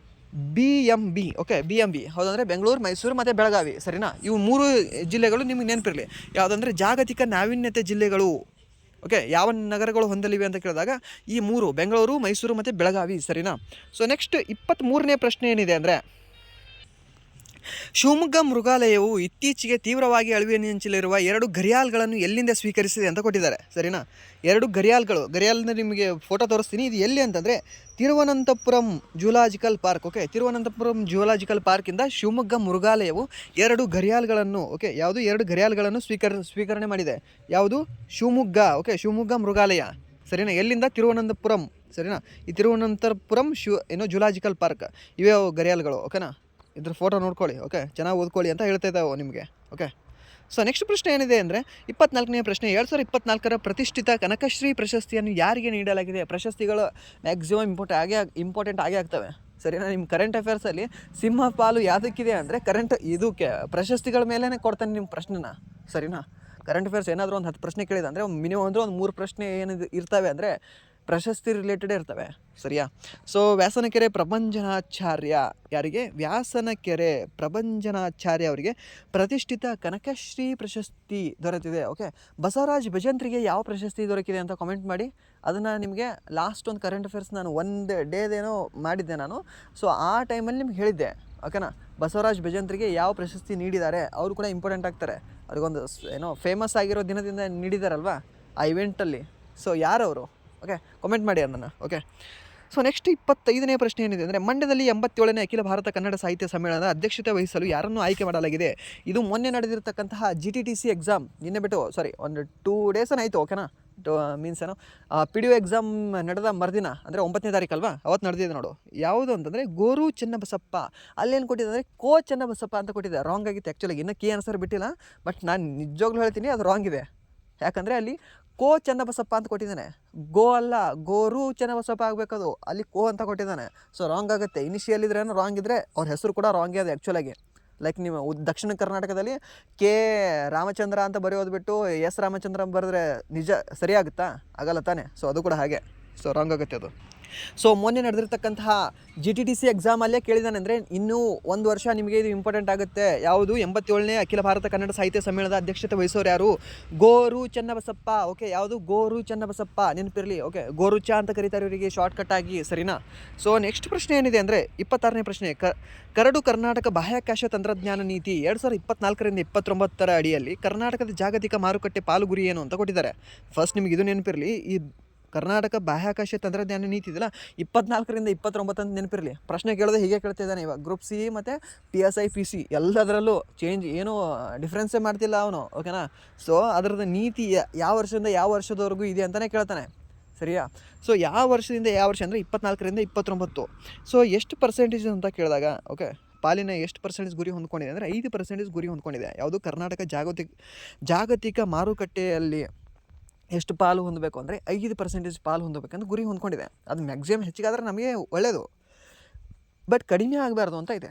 BMB. Okay, BMB ಹೌದಂದರೆ ಬೆಂಗಳೂರು, ಮೈಸೂರು ಮತ್ತು ಬೆಳಗಾವಿ, ಸರಿನಾ? ಇವು 3 ಜಿಲ್ಲೆಗಳು ನಿಮಗೆ ನೆನಪಿರಲಿ. ಯಾವುದಂದರೆ ಜಾಗತಿಕ ನಾವೀನ್ಯತೆ ಜಿಲ್ಲೆಗಳು. ಓಕೆ, ಯಾವ ನಗರಗಳು ಹೊಂದಲಿವೆ ಅಂತ ಕೇಳಿದಾಗ ಈ 3, ಬೆಂಗಳೂರು, ಮೈಸೂರು ಮತ್ತು ಬೆಳಗಾವಿ, ಸರಿನಾ? ಸೊ ನೆಕ್ಸ್ಟ್ 23ನೇ ಪ್ರಶ್ನೆ ಏನಿದೆ ಅಂದರೆ, ಶಿವಮೊಗ್ಗ ಮೃಗಾಲಯವು ಇತ್ತೀಚೆಗೆ ತೀವ್ರವಾಗಿ ಅಳಿವಿನಂಚಿಲಿರುವ 2 ಘರಿಯಾಲ್ಗಳನ್ನು ಎಲ್ಲಿಂದ ಸ್ವೀಕರಿಸಿದೆ ಅಂತ ಕೊಟ್ಟಿದ್ದಾರೆ, ಸರಿನಾ? 2 ಘರಿಯಾಲ್ನ ನಿಮಗೆ ಫೋಟೋ ತೋರಿಸ್ತೀನಿ. ಇದು ಎಲ್ಲಿ ಅಂತಂದರೆ Thiruvananthapuram zoological park. Okay, Thiruvananthapuram zoological ಪಾರ್ಕಿಂದ ಶಿವಮೊಗ್ಗ ಮೃಗಾಲಯವು 2 ಘರಿಯಾಲ್ಗಳನ್ನು, ಓಕೆ, ಯಾವುದು 2 ಘರಿಯಾಲ್ಗಳನ್ನು ಸ್ವೀಕರಣೆ ಮಾಡಿದೆ. ಯಾವುದು? ಶಿವಮೊಗ್ಗ. ಓಕೆ, ಶಿವಮೊಗ್ಗ ಮೃಗಾಲಯ, ಸರಿನಾ? ಎಲ್ಲಿಂದ? ತಿರುವನಂತಪುರಂ, ಸರಿನಾ? ಈ ತಿರುವನಂತಪುರಂ ಜೂಲಾಜಿಕಲ್ ಪಾರ್ಕ್, ಇವೇ ಘರಿಯಾಲ್ಗಳು. ಓಕೆನಾ? ಇದ್ರ ಫೋಟೋ ನೋಡ್ಕೊಳ್ಳಿ. ಓಕೆ, ಚೆನ್ನಾಗಿ ಓದ್ಕೊಳ್ಳಿ ಅಂತ ಹೇಳ್ತಾ ಇದ್ದಾವೆ ನಿಮಗೆ. ಓಕೆ, ಸೊ ನೆಕ್ಸ್ಟ್ ಪ್ರಶ್ನೆ ಏನಿದೆ ಅಂದರೆ 24ನೇ ಪ್ರಶ್ನೆ, 2024ರ ಪ್ರತಿಷ್ಠಿತ ಕನಕಶ್ರೀ ಪ್ರಶಸ್ತಿಯನ್ನು ಯಾರಿಗೆ ನೀಡಲಾಗಿದೆ? ಪ್ರಶಸ್ತಿಗಳು ಮ್ಯಾಕ್ಸಿಮಮ್ ಇಂಪಾರ್ಟೆಂಟ್ ಆಗೇ ಆಗ್ತವೆ, ಸರಿನಾ? ನಿಮ್ಮ ಕರೆಂಟ್ ಅಫೇರ್ಸಲ್ಲಿ ಸಿಂಹ ಪಾಲು ಯಾವುದಕ್ಕಿದೆ ಅಂದರೆ ಇದಕ್ಕೆ ಪ್ರಶಸ್ತಿಗಳ ಮೇಲೇ ಕೊಡ್ತಾನೆ ನಿಮ್ಮ ಪ್ರಶ್ನೆನ, ಸರಿನಾ? ಕರೆಂಟ್ ಅಫೇರ್ಸ್ ಏನಾದರೂ ಒಂದು 10 ಪ್ರಶ್ನೆ ಕೇಳಿದೆ ಅಂದರೆ ಮಿನಿಮಮ್ ಅಂದರೆ ಒಂದು 3 ಪ್ರಶ್ನೆ ಏನಿದೆ ಇರ್ತವೆ ಅಂದರೆ ಪ್ರಶಸ್ತಿ ರಿಲೇಟೆಡೇ ಇರ್ತವೆ, ಸರಿಯಾ? ಸೊ ವ್ಯಾಸನಕೆರೆ ಪ್ರಭಂಜನಾಚಾರ್ಯ, ಯಾರಿಗೆ? ವ್ಯಾಸನಕೆರೆ ಪ್ರಭಂಜನಾಚಾರ್ಯ ಅವರಿಗೆ ಪ್ರತಿಷ್ಠಿತ ಕನಕಶ್ರೀ ಪ್ರಶಸ್ತಿ ದೊರೆತಿದೆ. ಓಕೆ, ಬಸವರಾಜ್ ಭಜಂತ್ರಿಗೆ ಯಾವ ಪ್ರಶಸ್ತಿ ದೊರಕಿದೆ ಅಂತ ಕಾಮೆಂಟ್ ಮಾಡಿ. ಅದನ್ನು ನಿಮಗೆ ಲಾಸ್ಟ್ ಒಂದು ಕರೆಂಟ್ ಅಫೇರ್ಸ್ ನಾನು ಒಂದು ಡೇದೇನೋ ಮಾಡಿದ್ದೆ ನಾನು. ಸೊ ಆ ಟೈಮಲ್ಲಿ ನಿಮ್ಗೆ ಹೇಳಿದ್ದೆ. ಓಕೆನಾ? ಬಸವರಾಜ್ ಭಜಂತ್ರಿಗೆ ಯಾವ ಪ್ರಶಸ್ತಿ ನೀಡಿದ್ದಾರೆ, ಅವರು ಕೂಡ ಇಂಪಾರ್ಟೆಂಟ್ ಆಗ್ತಾರೆ. ಅವ್ರಿಗೊಂದು ಫೇಮಸ್ ಆಗಿರೋ ದಿನದಿಂದ ನೀಡಿದಾರಲ್ವ ಆ ಇವೆಂಟಲ್ಲಿ. ಸೊ ಯಾರವರು? ಓಕೆ, ಕಾಮೆಂಟ್ ಮಾಡಿ ಅದನ್ನು. ಓಕೆ, ಸೊ ನೆಕ್ಸ್ಟ್ 25ನೇ ಪ್ರಶ್ನೆ ಏನಿದೆ ಅಂದರೆ, ಮಂಡ್ಯದಲ್ಲಿ 87ನೇ ಅಖಿಲ ಭಾರತ ಕನ್ನಡ ಸಾಹಿತ್ಯ ಸಮ್ಮೇಳನದ ಅಧ್ಯಕ್ಷತೆ ವಹಿಸಲು ಯಾರನ್ನು ಆಯ್ಕೆ ಮಾಡಲಾಗಿದೆ? ಇದು ಮೊನ್ನೆ ನಡೆದಿರ್ತಕ್ಕಂತಹ GTTC ಎಕ್ಸಾಮ್, ನಿನ್ನೆ ಬಿಟ್ಟು ಒಂದು 2 days ಆಯಿತು. ಓಕೆನಾ? ಮೀನ್ಸ್ PDO ಎಕ್ಸಾಮ್ ನಡೆದ ಮರುದಿನ ಅಂದರೆ 9ನೇ ತಾರೀಕು ಅಲ್ವಾ, ಅವತ್ತು ನಡೆದಿದೆ ನೋಡು. ಯಾವುದು ಅಂತಂದರೆ ಗೋರು ಚೆನ್ನಬಸಪ್ಪ. ಅಲ್ಲೇನು ಕೊಟ್ಟಿದ್ದಾರೆ? ಕೋ ಚೆನ್ನಬಸಪ್ಪ ಅಂತ ಕೊಟ್ಟಿದೆ. ರಾಂಗ್ ಆಗಿತ್ತು ಆ್ಯಕ್ಚುಲಾಗಿ, ಇನ್ನೂ ಕೀ ಆನ್ಸರ್ ಬಿಟ್ಟಿಲ್ಲ. ಬಟ್ ನಾನು ನಿಜವಾಗ್ಲೂ ಹೇಳ್ತೀನಿ, ಅದು ರಾಂಗ್ ಇದೆ. ಯಾಕಂದರೆ ಅಲ್ಲಿ ಕೋ ಚೆನ್ನಬಸಪ್ಪ ಅಂತ ಕೊಟ್ಟಿದ್ದಾನೆ, ಗೋ ಅಲ್ಲ, ಗೋರು ಚೆನ್ನಬಸಪ್ಪ ಆಗಬೇಕದು, ಅಲ್ಲಿ ಕೋ ಅಂತ ಕೊಟ್ಟಿದ್ದಾನೆ. ಸೊ ರಾಂಗ್ ಆಗುತ್ತೆ. ಇನಿಷಿಯಲ್ ಇದ್ರೇನೋ ರಾಂಗ್ ಇದ್ದರೆ ಅವ್ರ ಹೆಸರು ಕೂಡ ರಾಂಗೇ ಇದೆ ಆ್ಯಕ್ಚುಲಾಗಿ. ಲೈಕ್ ನೀವು ದಕ್ಷಿಣ ಕರ್ನಾಟಕದಲ್ಲಿ ಕೆ ರಾಮಚಂದ್ರ ಅಂತ ಬರೆಯೋದು ಬಿಟ್ಟು ಎಸ್ ರಾಮಚಂದ್ರ ಬರೆದ್ರೆ ನಿಜ ಸರಿಯಾಗುತ್ತಾ? ಆಗಲ್ಲ ತಾನೆ. ಸೊ ಅದು ಕೂಡ ಹಾಗೆ. ಸೊ ರಾಂಗ್ ಆಗುತ್ತೆ ಅದು. ಸೊ ಮೊನ್ನೆ ನಡೆದಿರ್ತಕ್ಕಂತಹ GTTC ಎಕ್ಸಾಮಲ್ಲೇ ಕೇಳಿದಾನೆ ಅಂದರೆ ಇನ್ನೂ 1 ವರ್ಷ ನಿಮಗೆ ಇದು ಇಂಪಾರ್ಟೆಂಟ್ ಆಗುತ್ತೆ. ಯಾವುದು? 87ನೇ ಅಖಿಲ ಭಾರತ ಕನ್ನಡ ಸಾಹಿತ್ಯ ಸಮ್ಮೇಳನದ ಅಧ್ಯಕ್ಷತೆ ವಹಿಸೋರು ಯಾರು? ಗೋರು ಚೆನ್ನಬಸಪ್ಪ. ಓಕೆ, ಯಾವುದು? ಗೋರು ಚೆನ್ನಬಸಪ್ಪ, ನೆನಪಿರಲಿ. ಓಕೆ, ಗೋರುಚ ಅಂತ ಕರೀತಾರೆ ಇವರಿಗೆ ಶಾರ್ಟ್ಕಟ್ ಆಗಿ, ಸರಿನಾ? ಸೊ ನೆಕ್ಸ್ಟ್ ಪ್ರಶ್ನೆ ಏನಿದೆ ಅಂದರೆ 26ನೇ ಪ್ರಶ್ನೆ, ಕರಡು ಕರ್ನಾಟಕ ಬಾಹ್ಯಾಕಾಶ ತಂತ್ರಜ್ಞಾನ ನೀತಿ 2024ರಿಂದ 29ರ ಅಡಿಯಲ್ಲಿ ಕರ್ನಾಟಕದ ಜಾಗತಿಕ ಮಾರುಕಟ್ಟೆ ಪಾಲು ಗುರಿ ಏನು ಅಂತ ಕೊಟ್ಟಿದ್ದಾರೆ. ಫಸ್ಟ್ ನಿಮಗೆ ಇದು ನೆನಪಿರಲಿ, ಈ ಕರ್ನಾಟಕ ಬಾಹ್ಯಾಕಾಶ ತಂತ್ರಜ್ಞಾನ ನೀತಿ ಇದೆಯಲ್ಲ 24ರಿಂದ 29 ಅಂತ ನೆನಪಿರಲಿ. ಪ್ರಶ್ನೆ ಕೇಳೋದು ಹೀಗೆ ಕೇಳ್ತಿದ್ದಾನೆ ಇವಾಗ. ಗ್ರೂಪ್ ಸಿ ಮತ್ತು PSI PC ಎಲ್ಲದರಲ್ಲೂ ಚೇಂಜ್ ಏನೂ ಡಿಫ್ರೆನ್ಸೇ ಮಾಡ್ತಿಲ್ಲ ಅವನು, ಓಕೆನಾ. ಸೊ ಅದರದ್ದು ನೀತಿ ಯಾವ ವರ್ಷದಿಂದ ಯಾವ ವರ್ಷದವರೆಗೂ ಇದೆ ಅಂತಲೇ ಕೇಳ್ತಾನೆ, ಸರಿಯಾ. ಸೊ ಯಾವ ವರ್ಷದಿಂದ ಯಾವ ವರ್ಷ ಅಂದರೆ 24ರಿಂದ 29. ಸೊ ಎಷ್ಟು ಪರ್ಸೆಂಟೇಜ್ ಅಂತ ಕೇಳಿದಾಗ, ಓಕೆ, ಪಾಲಿನ ಎಷ್ಟು ಪರ್ಸೆಂಟೇಜ್ ಗುರಿ ಹೊಂದ್ಕೊಂಡಿದೆ ಅಂದರೆ 5% ಗುರಿ ಹೊಂದ್ಕೊಂಡಿದೆ. ಯಾವುದು ಕರ್ನಾಟಕ ಜಾಗತಿಕ ಮಾರುಕಟ್ಟೆಯಲ್ಲಿ ಎಷ್ಟು ಪಾಲು ಹೊಂದಬೇಕು ಅಂದರೆ 5% ಪಾಲು ಹೊಂದಬೇಕಂತ ಗುರಿ ಹೊಂದ್ಕೊಂಡಿದೆ. ಅದು ಮ್ಯಾಕ್ಸಿಮಮ್ ಹೆಚ್ಚಿಗಾದರೆ ನಮಗೆ ಒಳ್ಳೆಯದು, ಬಟ್ ಕಡಿಮೆ ಆಗಬಾರ್ದು ಅಂತ ಇದೆ,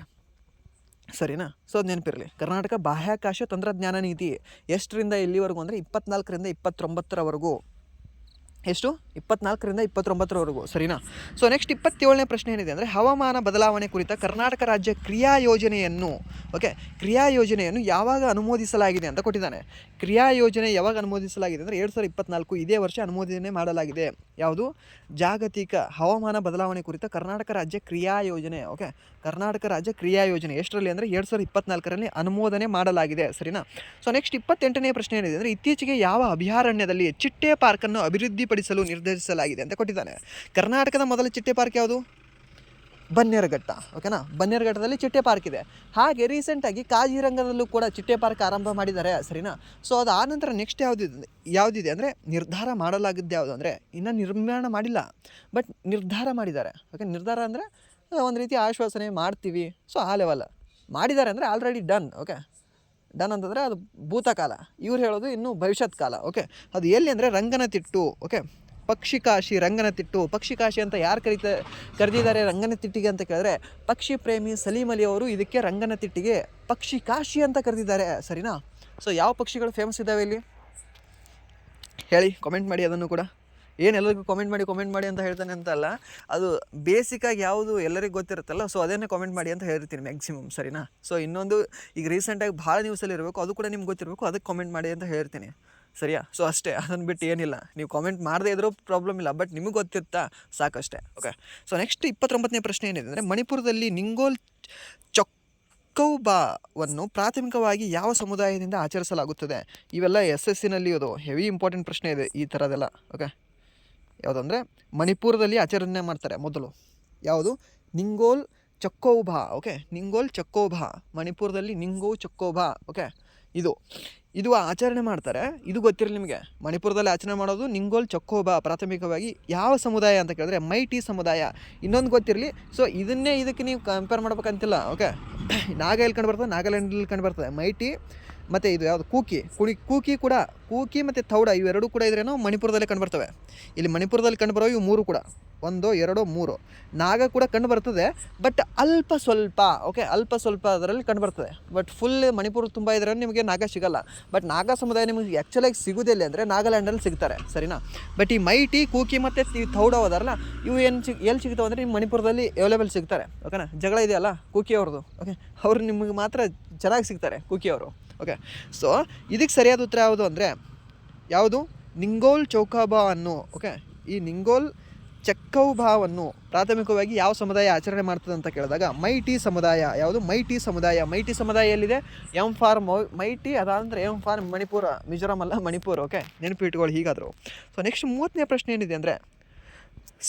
ಸರಿನಾ. ಸೊ ಅದು ನೆನಪಿರಲಿ. ಕರ್ನಾಟಕ ಬಾಹ್ಯಾಕಾಶ ತಂತ್ರಜ್ಞಾನ ನೀತಿ ಎಷ್ಟರಿಂದ ಎಲ್ಲಿವರೆಗೂ ಅಂದರೆ 24ರಿಂದ 29ರವರೆಗೂ. ಎಷ್ಟು? 24ರಿಂದ 29ರವರೆಗೂ, ಸರಿನಾ. ಸೊ ನೆಕ್ಸ್ಟ್ 27ನೇ ಪ್ರಶ್ನೆ ಏನಿದೆ ಅಂದರೆ ಹವಾಮಾನ ಬದಲಾವಣೆ ಕುರಿತ ಕರ್ನಾಟಕ ರಾಜ್ಯ ಕ್ರಿಯಾ ಯೋಜನೆಯನ್ನು, ಓಕೆ, ಕ್ರಿಯಾ ಯೋಜನೆಯನ್ನು ಯಾವಾಗ ಅನುಮೋದಿಸಲಾಗಿದೆ ಅಂತ ಕೊಟ್ಟಿದ್ದಾನೆ. ಕ್ರಿಯಾ ಯೋಜನೆ ಯಾವಾಗ ಅನುಮೋದಿಸಲಾಗಿದೆ ಅಂದರೆ 2024 ಇದೇ ವರ್ಷ ಅನುಮೋದನೆ ಮಾಡಲಾಗಿದೆ. ಯಾವುದು? ಜಾಗತಿಕ ಹವಾಮಾನ ಬದಲಾವಣೆ ಕುರಿತ ಕರ್ನಾಟಕ ರಾಜ್ಯ ಕ್ರಿಯಾ ಯೋಜನೆ, ಓಕೆ, ಕರ್ನಾಟಕ ರಾಜ್ಯ ಕ್ರಿಯಾ ಯೋಜನೆ ಎಷ್ಟರಲ್ಲಿ ಅಂದರೆ 2024ರಲ್ಲಿ ಅನುಮೋದನೆ ಮಾಡಲಾಗಿದೆ, ಸರಿನಾ. ಸೊ ನೆಕ್ಸ್ಟ್ 28ನೇ ಪ್ರಶ್ನೆ ಏನಿದೆ ಅಂದರೆ ಇತ್ತೀಚೆಗೆ ಯಾವ ಅಭಯಾರಣ್ಯದಲ್ಲಿ ಚಿಟ್ಟೆ ಪಾರ್ಕನ್ನು ಅಭಿವೃದ್ಧಿಪಡಿಸಲು ನಿರ್ಧರಿಸಲಾಗಿದೆ ಅಂತ ಕೊಟ್ಟಿದ್ದಾನೆ. ಕರ್ನಾಟಕದ ಮೊದಲ ಚಿಟ್ಟೆ ಪಾರ್ಕ್ ಯಾವುದು? ಬನ್ನೇರುಘಟ್ಟ, ಓಕೆನಾ. ಬನ್ನೇರುಘಟ್ಟದಲ್ಲಿ ಚಿಟ್ಟೆ ಪಾರ್ಕ್ ಇದೆ. ಹಾಗೆ ರೀಸೆಂಟಾಗಿ ಕಾಜಿರಂಗದಲ್ಲೂ ಕೂಡ ಚಿಟ್ಟೆ ಪಾರ್ಕ್ ಆರಂಭ ಮಾಡಿದ್ದಾರೆ, ಸರಿನಾ. ಸೊ ಅದು ಆನಂತರ ನೆಕ್ಸ್ಟ್ ಯಾವುದಿದೆ ಅಂದರೆ ನಿರ್ಧಾರ ಮಾಡಲಾಗಿದ್ದು ಯಾವುದು ಅಂದರೆ ಇನ್ನೂ ನಿರ್ಮಾಣ ಮಾಡಿಲ್ಲ, ಬಟ್ ನಿರ್ಧಾರ ಮಾಡಿದ್ದಾರೆ, ಓಕೆ. ನಿರ್ಧಾರ ಅಂದರೆ ಒಂದು ರೀತಿ ಆಶ್ವಾಸನೆ ಮಾಡ್ತೀವಿ, ಸೊ ಆ ಲೆವೆಲ್ ಮಾಡಿದ್ದಾರೆ ಅಂದರೆ ಆಲ್ರೆಡಿ ಡನ್, ಓಕೆ. ಡನ್ ಅಂತಂದರೆ ಅದು ಭೂತಕಾಲ, ಇವ್ರು ಹೇಳೋದು ಇನ್ನೂ ಭವಿಷ್ಯತ್ ಕಾಲ, ಓಕೆ. ಅದು ಎಲ್ಲಿ ಅಂದರೆ ರಂಗನತಿಟ್ಟು, ಓಕೆ. ಪಕ್ಷಿಕಾಶಿ, ರಂಗನತಿಟ್ಟು. ಪಕ್ಷಿಕಾಶಿ ಅಂತ ಯಾರು ಕರೆದಿದ್ದಾರೆ ರಂಗನತಿಟ್ಟಿಗೆ ಅಂತ ಕೇಳಿದ್ರೆ ಪಕ್ಷಿ ಪ್ರೇಮಿ ಸಲೀಂ ಅಲಿ ಅವರು ಇದಕ್ಕೆ ರಂಗನತಿಟ್ಟಿಗೆ ಪಕ್ಷಿಕಾಶಿ ಅಂತ ಕರೆದಿದ್ದಾರೆ, ಸರಿನಾ. ಸೊ ಯಾವ ಪಕ್ಷಿಗಳು ಫೇಮಸ್ ಇದ್ದಾವೆ ಇಲ್ಲಿ ಹೇಳಿ, ಕಾಮೆಂಟ್ ಮಾಡಿ. ಅದನ್ನು ಕೂಡ ಎಲ್ಲರಿಗೂ ಕಾಮೆಂಟ್ ಮಾಡಿ ಅಂತ ಹೇಳ್ತಾನೆ ಅಂತಲ್ಲ, ಅದು ಬೇಸಿಕಾಗಿ ಯಾವುದು ಎಲ್ಲರಿಗೂ ಗೊತ್ತಿರುತ್ತಲ್ಲ, ಸೊ ಅದನ್ನೇ ಕಾಮೆಂಟ್ ಮಾಡಿ ಅಂತ ಹೇಳ್ತೀನಿ ಮ್ಯಾಕ್ಸಿಮಮ್, ಸರಿನಾ. ಸೊ ಇನ್ನೊಂದು ಈಗ ರೀಸೆಂಟಾಗಿ ಭಾಳ ನ್ಯೂಸಲ್ಲಿ ಇರಬೇಕು, ಅದು ಕೂಡ ನಿಮ್ಗೆ ಗೊತ್ತಿರಬೇಕು, ಅದಕ್ಕೆ ಕಾಮೆಂಟ್ ಮಾಡಿ ಅಂತ ಹೇಳ್ತೀನಿ, ಸರಿಯಾ. ಸೊ ಅಷ್ಟೇ, ಅದನ್ನು ಬಿಟ್ಟು ಏನಿಲ್ಲ. ನೀವು ಕಾಮೆಂಟ್ ಮಾಡದೇ ಇದ್ರೂ ಪ್ರಾಬ್ಲಮ್ ಇಲ್ಲ, ಬಟ್ ನಿಮಗೆ ಗೊತ್ತಿರ್ತಾ ಸಾಕಷ್ಟೇ, ಓಕೆ. ಸೊ ನೆಕ್ಸ್ಟ್ 29ನೇ ಪ್ರಶ್ನೆ ಏನಿದೆ ಅಂದರೆ ಮಣಿಪುರದಲ್ಲಿ ನಿಂಗೋಲ್ ಚೌಕೌಬಾವನ್ನು ಪ್ರಾಥಮಿಕವಾಗಿ ಯಾವ ಸಮುದಾಯದಿಂದ ಆಚರಿಸಲಾಗುತ್ತದೆ? ಇವೆಲ್ಲ SSCನಲ್ಲಿ ಇದು ಹೆವಿ ಇಂಪಾರ್ಟೆಂಟ್ ಪ್ರಶ್ನೆ ಇದೆ ಈ ಥರದೆಲ್ಲ, ಓಕೆ. ಯಾವುದಂದರೆ ಮಣಿಪುರದಲ್ಲಿ ಆಚರಣೆ ಮಾಡ್ತಾರೆ ಮೊದಲು, ಯಾವುದು? ನಿಂಗೋಲ್ ಚೌಕೌಬಾ, ಓಕೆ. ನಿಂಗೋಲ್ ಚೌಕೌಬಾ, ಮಣಿಪುರದಲ್ಲಿ ನಿಂಗೋ ಚೌಕೌಬಾ, ಓಕೆ. ಇದು ಆಚರಣೆ ಮಾಡ್ತಾರೆ, ಇದು ಗೊತ್ತಿರಲಿ ನಿಮಗೆ. ಮಣಿಪುರದಲ್ಲಿ ಆಚರಣೆ ಮಾಡೋದು ನಿಂಗೋಲ್ ಚೌಕೌಬಾ ಪ್ರಾಥಮಿಕವಾಗಿ ಯಾವ ಸಮುದಾಯ ಅಂತ ಕೇಳಿದ್ರೆ ಮೈಟಿ ಸಮುದಾಯ. ಇನ್ನೊಂದು ಗೊತ್ತಿರಲಿ, ಸೊ ಇದಕ್ಕೆ ನೀವು ಕಂಪೇರ್ ಮಾಡ್ಬೇಕಂತಿಲ್ಲ, ಓಕೆ. ನಾಗ ಎಲ್ಲಿ ಕಂಡು ಬರ್ತದೆ? ನಾಗಾಲ್ಯಾಂಡಲ್ಲಿ ಕಂಡು ಬರ್ತದೆ ಮೈಟಿ. ಮತ್ತು ಇದು ಯಾವುದು? ಕೂಕಿ ಮತ್ತು ತೌಡ, ಇವೆರಡೂ ಕೂಡ ಇದ್ರೇನೋ ಮಣಿಪುರದಲ್ಲೇ ಕಂಡು ಬರ್ತವೆ. ಇಲ್ಲಿ ಮಣಿಪುರದಲ್ಲಿ ಕಂಡು ಬರೋ ಇವು 3 ಕೂಡ, 1 2 3. ನಾಗ ಕೂಡ ಕಂಡು ಬರ್ತದೆ, ಬಟ್ ಅಲ್ಪ ಸ್ವಲ್ಪ, ಓಕೆ, ಅಲ್ಪ ಸ್ವಲ್ಪ ಅದರಲ್ಲಿ ಕಂಡು ಬರ್ತದೆ. ಬಟ್ ಫುಲ್ ಮಣಿಪುರ ತುಂಬ ಇದ್ರೆ ನಿಮಗೆ ನಾಗ ಸಿಗಲ್ಲ. ಬಟ್ ನಾಗ ಸಮುದಾಯ ನಿಮಗೆ ಆ್ಯಕ್ಚುಲಾಗಿ ಸಿಗೋದಿಲ್ಲ ಅಂದರೆ ನಾಗಾಲ್ಯಾಂಡಲ್ಲಿ ಸಿಗ್ತಾರೆ, ಸರಿನಾ. ಬಟ್ ಈ ಮೈಟಿ, ಕೂಕಿ ಮತ್ತು ಈ ತೌಡ ಹೋದಾರಲ್ಲ, ಇವು ಎಲ್ಲಿ ಸಿಗ್ತಾವೆ ಅಂದರೆ ನಿಮ್ಮ ಮಣಿಪುರದಲ್ಲಿ ಅವೈಲೇಬಲ್ ಸಿಗ್ತಾರೆ, ಓಕೆನಾ. ಜಗಳ ಇದೆಯಲ್ಲ ಕೂಕಿ ಅವ್ರದ್ದು, ಓಕೆ, ಅವರು ನಿಮಗೆ ಮಾತ್ರ ಚೆನ್ನಾಗಿ ಸಿಗ್ತಾರೆ ಕೂಕಿಯವರು, ಓಕೆ. ಸೊ ಇದಕ್ಕೆ ಸರಿಯಾದ ಉತ್ತರ ಯಾವುದು ಅಂದರೆ ಯಾವುದು? ನಿಂಗೋಲ್ ಚೌಕೌಬಾವನ್ನು, ಓಕೆ. ಈ ನಿಂಗೋಲ್ ಚೌಕೌಬಾವನ್ನು ಪ್ರಾಥಮಿಕವಾಗಿ ಯಾವ ಸಮುದಾಯ ಆಚರಣೆ ಮಾಡ್ತದೆ ಅಂತ ಕೇಳಿದಾಗ ಮೈಟಿ ಸಮುದಾಯ. ಯಾವುದು? ಮೈಟಿ ಸಮುದಾಯ. ಮೈಟಿ ಸಮುದಾಯ ಎಲ್ಲಿದೆ? ಎಂ ಫಾರ್ ಮೈಟಿ, ಅದಾದರೆ ಎಂ ಫಾರ್ ಮಣಿಪುರ, ಮಿಜೋರಾಮ್ ಅಲ್ಲ ಮಣಿಪುರ, ಓಕೆ. ನೆನಪಿಟ್ಕೊಳ್ಳಿ ಹೀಗಾದರೂ. ಸೊ ನೆಕ್ಸ್ಟ್ 30ನೇ ಪ್ರಶ್ನೆ ಏನಿದೆ ಅಂದರೆ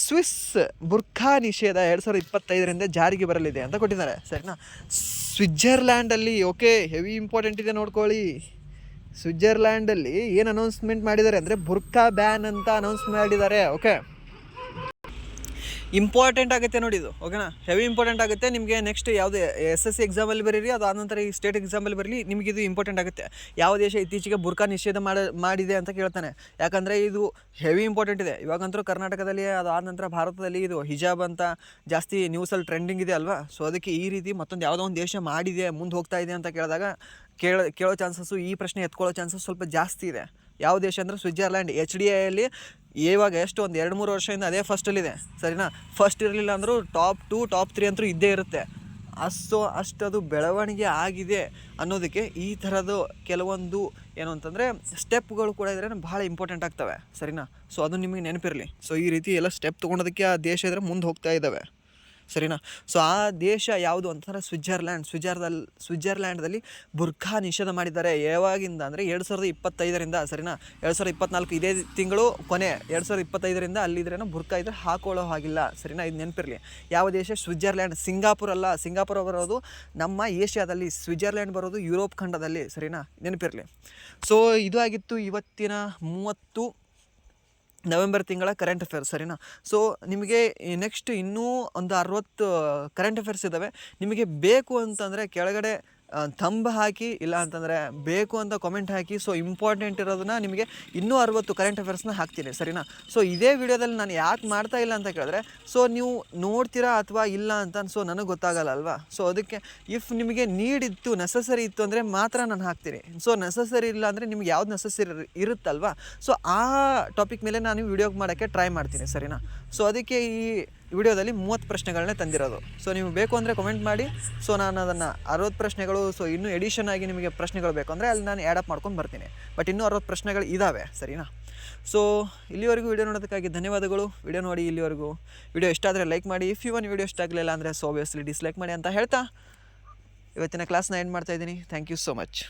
ಸ್ವಿಸ್ ಬುರ್ಖಾ ನಿಷೇಧ 2025ರಿಂದ ಜಾರಿಗೆ ಬರಲಿದೆ ಅಂತ ಕೊಟ್ಟಿದ್ದಾರೆ, ಸರಿನಾ. ಸ್ವಿಟ್ಜರ್ಲ್ಯಾಂಡಲ್ಲಿ, ಓಕೆ, ಹೆವಿ ಇಂಪಾರ್ಟೆಂಟ್ ಇದೆ ನೋಡ್ಕೊಳ್ಳಿ. ಸ್ವಿಟ್ಜರ್ಲ್ಯಾಂಡಲ್ಲಿ ಏನು ಅನೌನ್ಸ್ಮೆಂಟ್ ಮಾಡಿದ್ದಾರೆ ಅಂದರೆ ಬುರ್ಖಾ ಬ್ಯಾನ್ ಅಂತ ಅನೌನ್ಸ್ ಮಾಡಿದ್ದಾರೆ, ಓಕೆ. ಇಂಪಾರ್ಟೆಂಟ್ ಆಗುತ್ತೆ ನೋಡಿ ಇದು, ಓಕೆನಾ. ಹೆವಿ ಇಂಪಾರ್ಟೆಂಟ್ ಆಗುತ್ತೆ ನಿಮಗೆ. ನೆಕ್ಸ್ಟ್ ಯಾವುದೇ SSC ಎಕ್ಸಾಮಲ್ಲಿ ಬರೀರಿ, ಅದು ಆನಂತರ ಈ ಸ್ಟೇಟ್ ಎಕ್ಸಾಮಲ್ಲಿ ಬರಲಿ, ನಿಮಗೆ ಇದು ಇಂಪಾರ್ಟೆಂಟ್ ಆಗುತ್ತೆ. ಯಾವ ದೇಶ ಇತ್ತೀಚೆಗೆ ಬುರ್ಖಾ ನಿಷೇಧ ಮಾಡಿದೆ ಅಂತ ಕೇಳ್ತಾನೆ, ಯಾಕಂದರೆ ಇದು ಹೆವಿ ಇಂಪಾರ್ಟೆಂಟ್ ಇದೆ. ಇವಾಗಂತೂ ಕರ್ನಾಟಕದಲ್ಲಿ, ಅದು ಆದ ನಂತರ ಭಾರತದಲ್ಲಿ ಇದು ಹಿಜಾಬ್ ಅಂತ ಜಾಸ್ತಿ ನ್ಯೂಸಲ್ಲಿ ಟ್ರೆಂಡಿಂಗ್ ಇದೆ ಅಲ್ವಾ. ಸೊ ಅದಕ್ಕೆ ಈ ರೀತಿ ಮತ್ತೊಂದು ಯಾವುದೋ ಒಂದು ದೇಶ ಮಾಡಿದೆ, ಮುಂದೆ ಹೋಗ್ತಾ ಇದೆ ಅಂತ ಕೇಳಿದಾಗ ಕೇಳೋ ಚಾನ್ಸಸ್ಸು, ಈ ಪ್ರಶ್ನೆ ಎತ್ಕೊಳ್ಳೋ ಚಾನ್ಸಸ್ ಸ್ವಲ್ಪ ಜಾಸ್ತಿ ಇದೆ. ಯಾವ ದೇಶ ಅಂದರೆ ಸ್ವಿಟ್ಜರ್ಲ್ಯಾಂಡ್. HDIಯಲ್ಲಿ ಇವಾಗ ಎಷ್ಟು ಒಂದು 2-3 ವರ್ಷದಿಂದ ಅದೇ ಫಸ್ಟಲ್ಲಿದೆ, ಸರಿನಾ. ಫಸ್ಟ್ ಇರಲಿಲ್ಲ ಅಂದರೂ ಟಾಪ್ 2 ಟಾಪ್ 3 ಅಂತೂ ಇದ್ದೇ ಇರುತ್ತೆ. ಅಷ್ಟದು ಬೆಳವಣಿಗೆ ಆಗಿದೆ ಅನ್ನೋದಕ್ಕೆ ಈ ಥರದ್ದು ಕೆಲವೊಂದು ಏನು ಅಂತಂದರೆ ಸ್ಟೆಪ್ಗಳು ಕೂಡ ಇದ್ರೆ ಭಾಳ ಇಂಪಾರ್ಟೆಂಟ್ ಆಗ್ತವೆ, ಸರಿನಾ. ಸೊ ಅದು ನಿಮಗೆ ನೆನಪಿರಲಿ. ಸೊ ಈ ರೀತಿ ಎಲ್ಲ ಸ್ಟೆಪ್ ತೊಗೊಳೋದಕ್ಕೆ ಆ ದೇಶ ಇದ್ರೆ ಮುಂದೆ ಹೋಗ್ತಾ ಇದ್ದಾವೆ, ಸರಿನಾ. ಸೊ ಆ ದೇಶ ಯಾವುದು ಅಂತಂದರೆ ಸ್ವಿಟ್ಜರ್ಲ್ಯಾಂಡ್ದಲ್ಲಿ ಬುರ್ಖಾ ನಿಷೇಧ ಮಾಡಿದ್ದಾರೆ. ಯಾವಾಗಿಂದ ಅಂದರೆ 2025ರಿಂದ, ಸರಿನಾ. 2024 ಇದೇ ತಿಂಗಳು ಕೊನೆ, 2025ರಿಂದ ಅಲ್ಲಿದ್ರೇನೋ ಬುರ್ಖಾ ಇದ್ರೆ ಹಾಕೊಳ್ಳೋ ಹಾಗಿಲ್ಲ, ಸರಿನಾ. ಇದು ನೆನಪಿರಲಿ. ಯಾವ ದೇಶ? ಸ್ವಿಟ್ಜರ್ಲ್ಯಾಂಡ್. ಸಿಂಗಾಪುರ್ ಅಲ್ಲ, ಸಿಂಗಾಪುರ ಬರೋದು ನಮ್ಮ ಏಷ್ಯಾದಲ್ಲಿ, ಸ್ವಿಟ್ಜರ್ಲ್ಯಾಂಡ್ ಬರೋದು ಯುರೋಪ್ ಖಂಡದಲ್ಲಿ, ಸರಿನಾ, ನೆನಪಿರಲಿ. ಸೊ ಇದು ಆಗಿತ್ತು ಇವತ್ತಿನ 30 ನವೆಂಬರ್ ತಿಂಗಳ ಕರೆಂಟ್ ಅಫೇರ್ಸ್, ಸರಿನಾ. ಸೊ ನಿಮಗೆ ನೆಕ್ಸ್ಟ್ ಇನ್ನೂ ಒಂದು 60 ಕರೆಂಟ್ ಅಫೇರ್ಸ್ ಇದ್ದಾವೆ. ನಿಮಗೆ ಬೇಕು ಅಂತಂದರೆ ಕೆಳಗಡೆ ಥಂಬ್ ಹಾಕಿ, ಇಲ್ಲ ಅಂತಂದರೆ ಬೇಕು ಅಂತ ಕಾಮೆಂಟ್ ಹಾಕಿ. ಸೊ ಇಂಪಾರ್ಟೆಂಟ್ ಇರೋದನ್ನ ನಿಮಗೆ ಇನ್ನೂ 60 ಕರೆಂಟ್ ಅಫೇರ್ಸ್ನ ಹಾಕ್ತೀನಿ, ಸರಿನಾ. ಸೊ ಇದೇ ವಿಡಿಯೋದಲ್ಲಿ ನಾನು ಯಾಕೆ ಮಾಡ್ತಾ ಇಲ್ಲ ಅಂತ ಕೇಳಿದ್ರೆ, ಸೊ ನೀವು ನೋಡ್ತೀರಾ ಅಥವಾ ಇಲ್ಲ ಅಂತ ಸೊ ನನಗೆ ಗೊತ್ತಾಗಲ್ಲ ಅಲ್ವಾ. ಸೊ ಅದಕ್ಕೆ ಇಫ್ ನಿಮಗೆ ನೀಡಿತ್ತು, ನೆಸಸರಿ ಇತ್ತು ಅಂದರೆ ಮಾತ್ರ ನಾನು ಹಾಕ್ತೀನಿ. ಸೊ ನೆಸಸರಿ ಇಲ್ಲ ಅಂದರೆ ನಿಮ್ಗೆ ಯಾವ್ದು ನೆಸಸರಿ ಇರುತ್ತಲ್ವಾ, ಸೊ ಆ ಟಾಪಿಕ್ ಮೇಲೆ ನಾನು ವಿಡಿಯೋ ಮಾಡೋಕ್ಕೆ ಟ್ರೈ ಮಾಡ್ತೀನಿ, ಸರಿನಾ. ಸೊ ಅದಕ್ಕೆ ಈ ವಿಡಿಯೋದಲ್ಲಿ 30 ಪ್ರಶ್ನೆಗಳನ್ನೇ ತಂದಿರೋದು. ಸೊ ನೀವು ಬೇಕು ಅಂದರೆ ಕಮೆಂಟ್ ಮಾಡಿ. ಸೊ ನಾನು ಅದನ್ನು 60 ಪ್ರಶ್ನೆಗಳು, ಸೊ ಇನ್ನೂ ಎಡಿಷನ್ ಆಗಿ ನಿಮಗೆ ಪ್ರಶ್ನೆಗಳು ಬೇಕು ಅಂದರೆ ಅಲ್ಲಿ ನಾನು ಆ್ಯಡ್ ಅಪ್ ಮಾಡ್ಕೊಂಡು ಬರ್ತೀನಿ. ಬಟ್ ಇನ್ನೂ 60 ಪ್ರಶ್ನೆಗಳು ಇದ್ದಾವೆ, ಸರಿನಾ. ಸೊ ಇಲ್ಲಿವರೆಗೂ ವಿಡಿಯೋ ನೋಡೋದಕ್ಕಾಗಿ ಧನ್ಯವಾದಗಳು. ವಿಡಿಯೋ ನೋಡಿ ಇಲ್ಲಿವರೆಗೂ. ವಿಡಿಯೋ ಇಷ್ಟ ಆದರೆ ಲೈಕ್ ಮಾಡಿ. ಇಫ್ ಇವನ್ ವಿಡಿಯೋ ಇಷ್ಟ ಆಗಲಿಲ್ಲ ಅಂದರೆ ಸೊ ಆಬ್ವಿಯಸ್ಲಿ ಡಿಸ್ಲೈಕ್ ಮಾಡಿ ಅಂತ ಹೇಳ್ತಾ ಇವತ್ತಿನ ಕ್ಲಾಸ್ನ ಎಂಡ್ ಮಾಡ್ತಾಯಿದ್ದೀನಿ. Thank you so much.